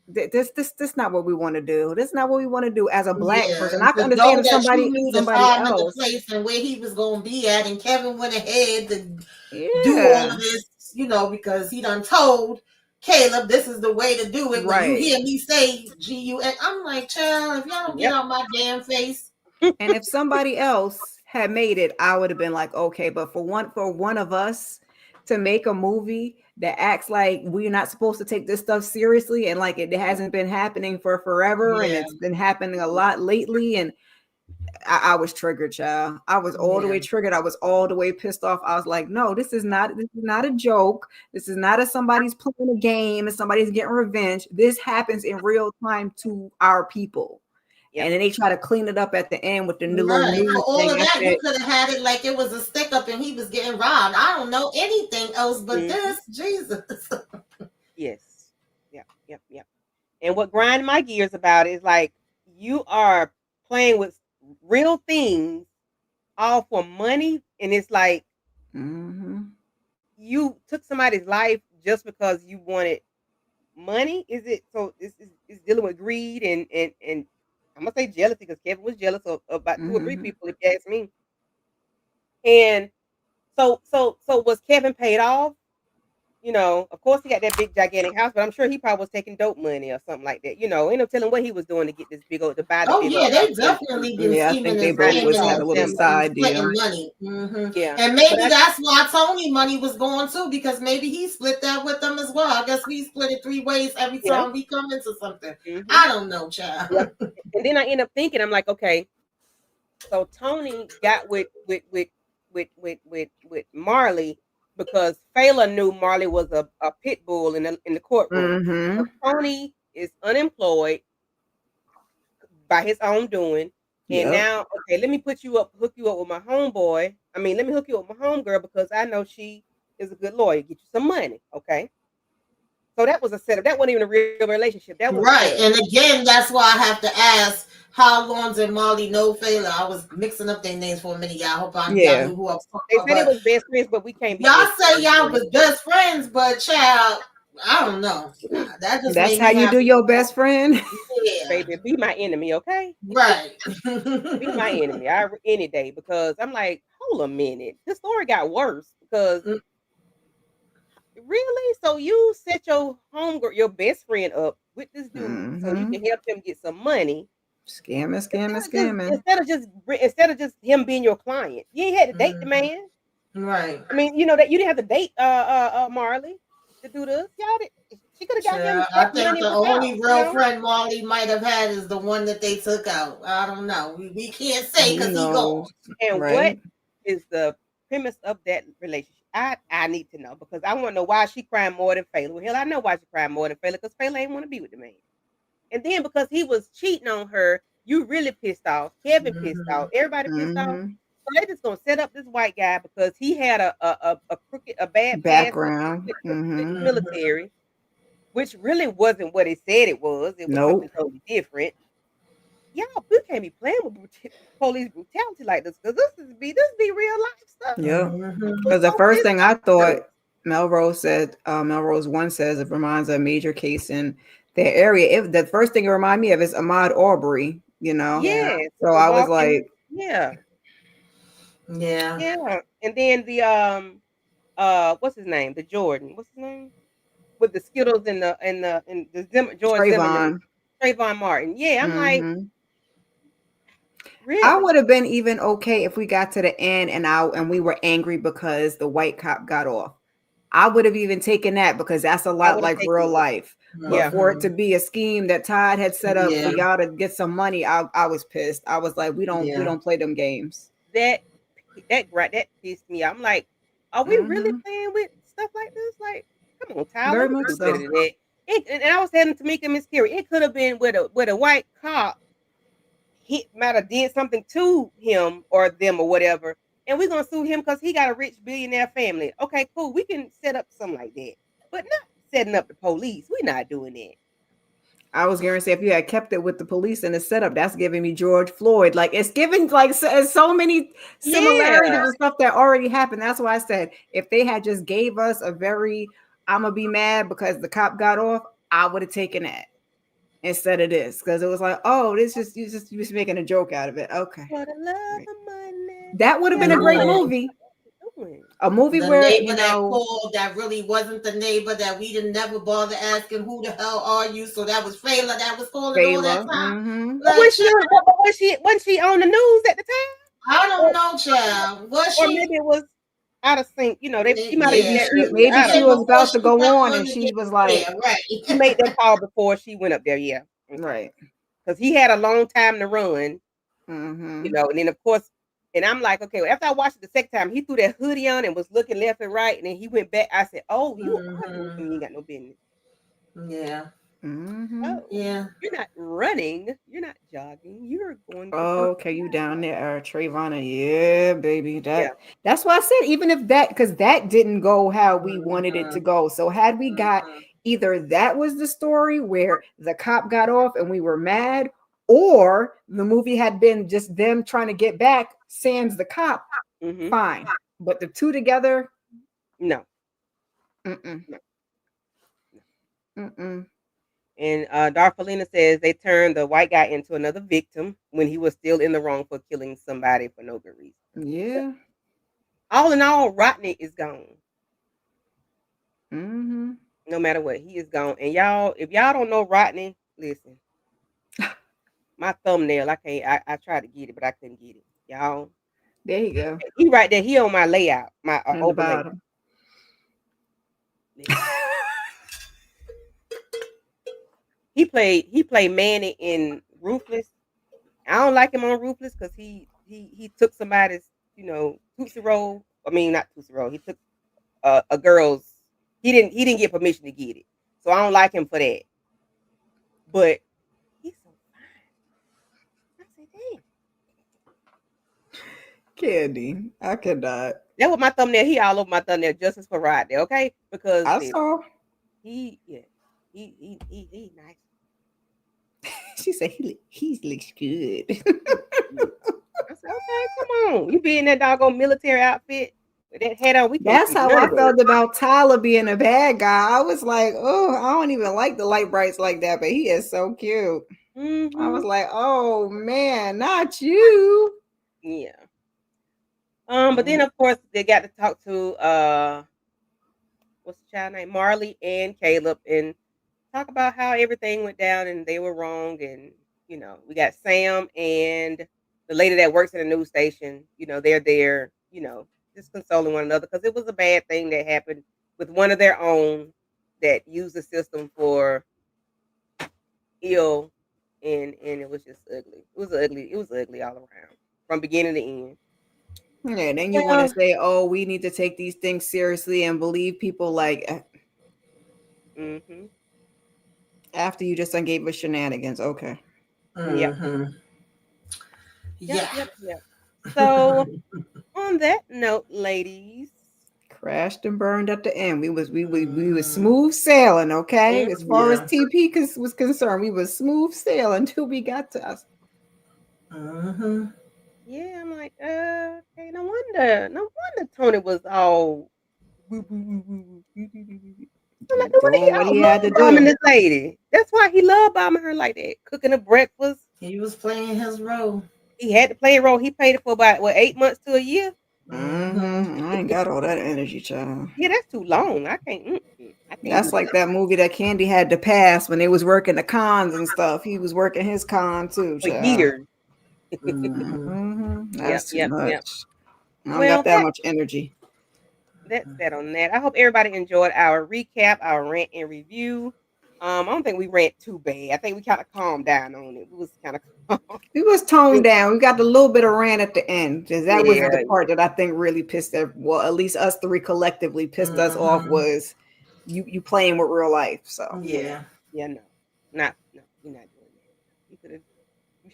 this not what we want to do. This is not what we want to do as a black person. I can understand if somebody else, the place and where he was going to be at, and Kevin went ahead to do all of this, you know, because he done told Caleb this is the way to do it. When you hear me say G-U-N, I'm like, child, if y'all don't get out my damn face. And if somebody else had made it, I would have been like, okay. But for one of us to make a movie that acts like we're not supposed to take this stuff seriously, and like it hasn't been happening for forever, and it's been happening a lot lately, and I was triggered, child. I was all the way triggered. I was all the way pissed off. I was like, no, this is not a joke. This is not somebody's playing a game and somebody's getting revenge. This happens in real time to our people. And then they try to clean it up at the end with the new little news all thing. of that, you could have had it like it was a stick up and he was getting robbed. I don't know anything else but this. Jesus. Yes. Yep. And what grind my gears about is, like, you are playing with real things all for money, and it's like you took somebody's life just because you wanted money. Is it so? It's dealing with greed and I'm gonna say jealousy, because Kevin was jealous of about 2 or 3 people, if you ask me. And so was Kevin paid off? You know, of course he got that big gigantic house, but I'm sure he probably was taking dope money or something like that. You know, ain't no telling what he was doing to get this big old to buy the big old they definitely been scheming. I think they both was had a little side deal. Money. And maybe that's why Tony money was going too, because maybe he split that with them as well. I guess we split it 3 ways every time we come into something. I don't know, child. And then I end up thinking, I'm like, okay, so Tony got with Marley, because Fela knew Marley was a pit bull in the courtroom. So Tony is unemployed by his own doing. And now, okay, let me hook you up with my homeboy. I mean, let me hook you up with my homegirl, because I know she is a good lawyer. Get you some money, okay? So that was a setup. That wasn't even a real relationship. That was And again, that's why I have to ask, how long did Marley know Fela? I was mixing up their names for a minute. Y'all hope y'all knew who I was talking about. They said it was best friends, but we can't be. Y'all say y'all was best friends, but child, I don't know. That's how you do your best friend. Baby, be my enemy, okay? Right. Be my enemy any day, because I'm like, hold a minute. The story got worse, because really? So you set your homegirl, your best friend, up with this dude so you can help him get some money. Scamming. Instead of just him being your client. You ain't had to date the man. Right. I mean, you know that you didn't have to date Marley to do this. Y'all did. She could have got him. I think the only real friend Marley might have had is the one that they took out. I don't know. We can't say because he gone. And what is the premise of that relationship? I need to know, because I want to know why she crying more than Fela. Well, hell, I know why she crying more than Fela, because Fela ain't want to be with the man. And then because he was cheating on her, you really pissed off. Kevin pissed off. Everybody pissed off. So they just gonna set up this white guy because he had a crooked, a bad background with military, which really wasn't what it said it was. It was something totally different. Y'all, we can't be playing with police brutality like this, because this be real life stuff. Yeah, because the first thing I thought, Melrose 1 says it reminds a major case in their area. The first thing it reminded me of is Ahmaud Arbery, you know? Yeah. So I was like, yeah. And then the what's his name? The Jordan. What's his name? with the Skittles and the George Zimmerman, Trayvon Martin. Yeah, I'm like, really? I would have been even okay if we got to the end and we were angry because the white cop got off. I would have even taken that because that's a lot like real life. But for it to be a scheme that Todd had set up for y'all to get some money, I was pissed. I was like, we don't play them games. That pissed me. I'm like, are we really playing with stuff like this? Like, come on, Tyler. Very much so. Better than that. And I was telling Tamika Miss Carey, it could have been with a white cop. He might have did something to him or them or whatever, and we're gonna sue him because he got a rich billionaire family. Okay, cool. We can set up something like that, but not setting up the police. We're not doing that. I was going to say, if you had kept it with the police and the setup, that's giving me George Floyd. Like, it's giving like so many similarities and stuff that already happened. That's why I said, if they had just gave us a very, I'm going to be mad because the cop got off, I would have taken that instead of this. Because it was like, oh, you just making a joke out of it. Okay. For the love of money. That would have been a great movie. A movie the where neighbor that called that really wasn't the neighbor that we didn't never bother asking who the hell are you. So that was Fayla that was calling all that time. Like, was she on the news at the time? I don't know, child. Was she? Or maybe it was out of sync. You know, she might have maybe she was about to go on and she was like, she made that call before she went up there. Yeah, right. Because he had a long time to run. You know, and then of course. And I'm like, okay, well, after I watched it the second time, he threw that hoodie on and was looking left and right. And then he went back. I said, oh, you ain't got no business. Yeah. Oh, yeah. You're not running. You're not jogging. You're going. Okay, you down there, Trayvon. Yeah, baby. That's why I said, even if because that didn't go how we wanted it to go. So had we got either that was the story where the cop got off and we were mad, or the movie had been just them trying to get back, sans the cop, fine. But the two together, no. And Darfalina says they turned the white guy into another victim when he was still in the wrong for killing somebody for no good reason. Yeah. All in all, Rodney is gone. No matter what, he is gone. And y'all, if y'all don't know Rodney, listen. My thumbnail, I tried to get it, but I couldn't get it. Y'all. There you go. He right there. He on my layout, my overlay. He played Manny in Ruthless. I don't like him on Ruthless because he took somebody's, Tootsie Roll. I mean, not Tootsie Roll. He took a girl's. He didn't get permission to get it, so I don't like him for that. But he's so fine. I say, dang. Candy, I cannot. That was my thumbnail. He all over my thumbnail. Justice for Rodney, okay? Because I saw. He nice. She said he looks good. I said, okay, come on. You be in that doggone military outfit with that head on. That's how I felt about Tyler being a bad guy. I was like, oh, I don't even like the light brights like that, but he is so cute. I was like, oh man, not you. Yeah. But then of course they got to talk to what's the child name? Marley and Caleb, and talk about how everything went down and they were wrong. And we got Sam and the lady that works at a news station. They're there, just consoling one another because it was a bad thing that happened with one of their own that used the system for ill, and it was just ugly. It was ugly all around from beginning to end. Yeah, then you want to say, oh, we need to take these things seriously and believe people like after you just gave us shenanigans. Okay. Yep. So on that note, ladies, crashed and burned at the end. We was smooth sailing, okay? As far as TP was concerned, we was smooth sailing until we got to us. Yeah, I'm like, okay, no wonder Tony was all I'm like, no wonder what he had to do. This lady. That's why he loved bombing her like that, cooking her breakfast. He was playing his role. He had to play a role. He played it for about 8 months to a year. I ain't got all that energy, child. Yeah, that's too long. I can't. I can't That's do like that movie that Candy had to pass when they was working the cons and stuff. He was working his con too, for child. years. That's too Yep. much. I don't Well, got that much energy. that's that on that. I hope everybody enjoyed our recap, our rant and review. I don't think we rant too bad. I think we kind of calmed down on it. We was kind of calm. We was toned down. We got a little bit of rant at the end. Because that was Yeah. the part that I think really pissed well, at least us three collectively pissed us off was you playing with real life. So Yeah. No, we're not doing that. You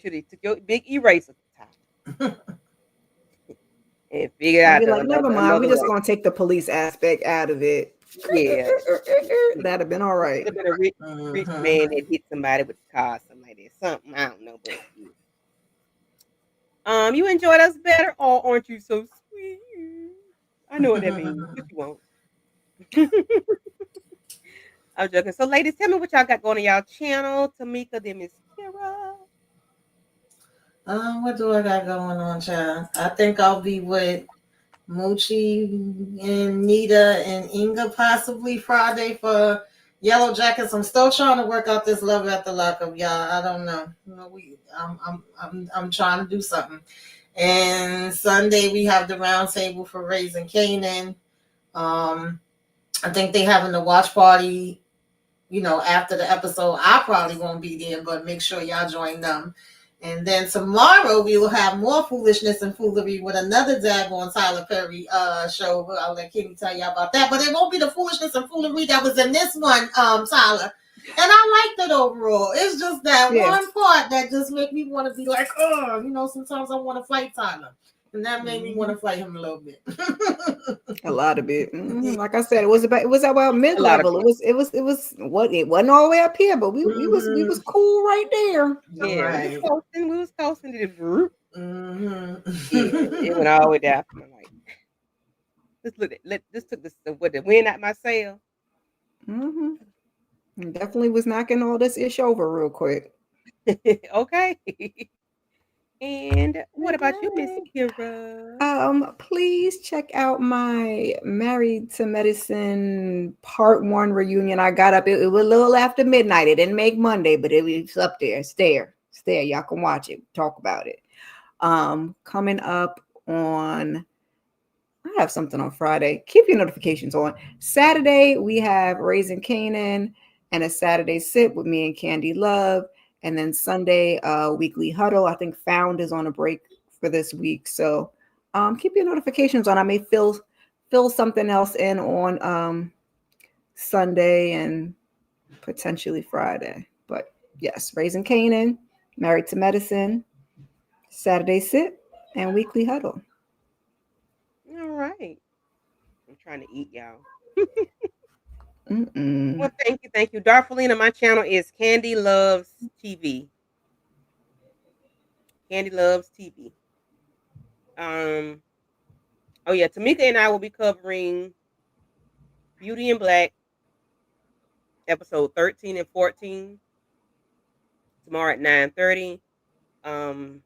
should have took your big eraser time and figured I'd out be like, never mind. another We're just way. gonna take the police aspect out of it. Yeah. That'd have been all right. Could have been a rich man that hit somebody with the car, something like that. Something I don't know, but you enjoyed us better, or aren't you so sweet? I know what that means, but you won't. I'm joking. So, ladies, tell me what y'all got going on y'all channel. Tamika, then Miss Kira. What do I got going on, child? I think I'll be with Moochie and Nita and Inga possibly Friday for Yellow Jackets. I'm still trying to work out this love at the lockup, y'all. I don't know. I'm trying to do something. And Sunday we have the round table for Raising Canaan. I think they having the watch party, after the episode. I probably won't be there, but make sure y'all join them. And then tomorrow we will have more foolishness and foolery with another daggone Tyler Perry show. I'll let Kimmy tell y'all about that. But it won't be the foolishness and foolery that was in this one, Tyler. And I liked it overall. It's just that one part that just made me want to be like, sometimes I want to fight Tyler. And that made me want to fight him a little bit. A lot of it. Like I said, it was about mid level. It wasn't all the way up here, but we was cool right there. Yeah, Right. we was coasting to the group. It went all the way down. I'm like, this took the wind out my sail. Definitely was knocking all this ish over real quick. Okay. And what about you, Miss Kira? Please check out my Married to Medicine Part 1 reunion. I got up. It was a little after midnight. It didn't make Monday, but it was up there. It's there. Y'all can watch it. Talk about it. Coming up on, I have something on Friday. Keep your notifications on. Saturday, we have Raising Canaan and a Saturday Sip with me and Candy Love. And then Sunday, weekly huddle. I think Found is on a break for this week. So keep your notifications on. I may fill something else in on Sunday and potentially Friday. But yes, Raising Canaan, Married to Medicine, Saturday Sit, and weekly huddle. All right. I'm trying to eat, y'all. Well, thank you. Darfelina, my channel is Candy Loves TV. Candy Loves TV. Oh yeah, Tamika and I will be covering Beauty in Black, episode 13 and 14 tomorrow at 9:30. And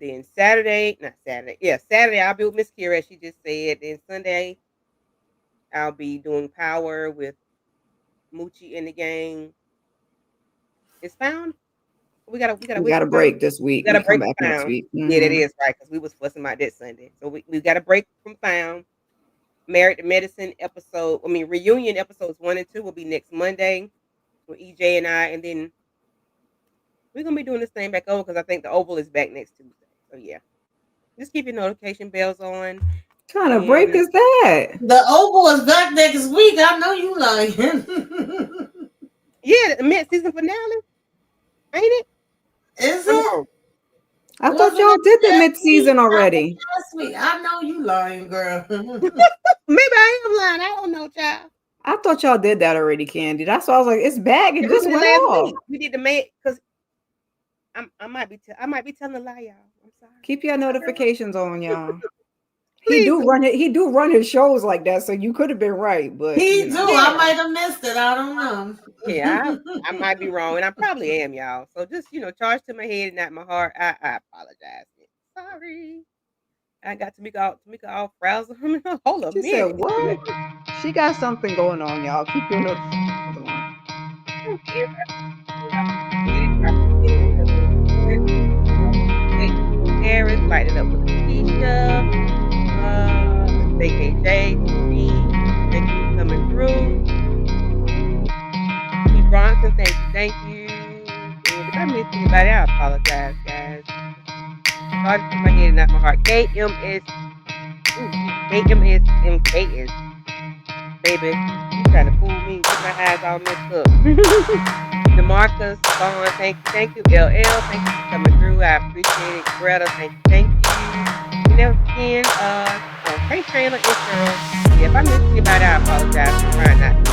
then Saturday I'll be with Miss Kira, as she just said. And Sunday I'll be doing Power with Moochie and the gang. It's Found. We got a break this week. We got a break from Found. Next week. Yeah, that is right, because we was fussing about that Sunday. So we got a break from Found. Married to Medicine reunion episodes 1 and 2 will be next Monday with EJ and I, and then we're gonna be doing this thing back over because I think the Oval is back next Tuesday. So yeah, just keep your notification bells on. What kind of break is that? The Oval is back next week. I know you lying. Yeah, the mid-season finale, ain't it? Is it? I thought y'all did the mid-season already. Last week. I know you lying, girl. Maybe I am lying. I don't know, child. I thought y'all did that already, Candy. That's why I was like, it's back. It just went off. Week. We did the May because I might be telling a lie, y'all. I'm sorry. Keep your notifications on, y'all. He do run his shows like that, so you could have been right, but he do. Yeah. I might have missed it. I don't know. Yeah, I might be wrong, and I probably am, y'all. So just charge to my head and not my heart. I apologize. Sorry. I got Tamika all frazzled. Hold a She said, minute. "What?" She got something going on, y'all. Keep your notifications on. Harris, light it up with Keisha. JKJ, TB, thank you for coming through. P. Bronson, thank you. And if I miss anybody, I apologize, guys. Started from my head and not my heart. KMS, KMSMKS. Baby, you trying to fool me, get my eyes all messed up. DeMarcus, Vaughn, thank you. LL, thank you for coming through. I appreciate it. Greta, thank you. You never again, hey Shayla and Cheryl. Yeah, if I missed anybody, I apologize. I'm trying not to.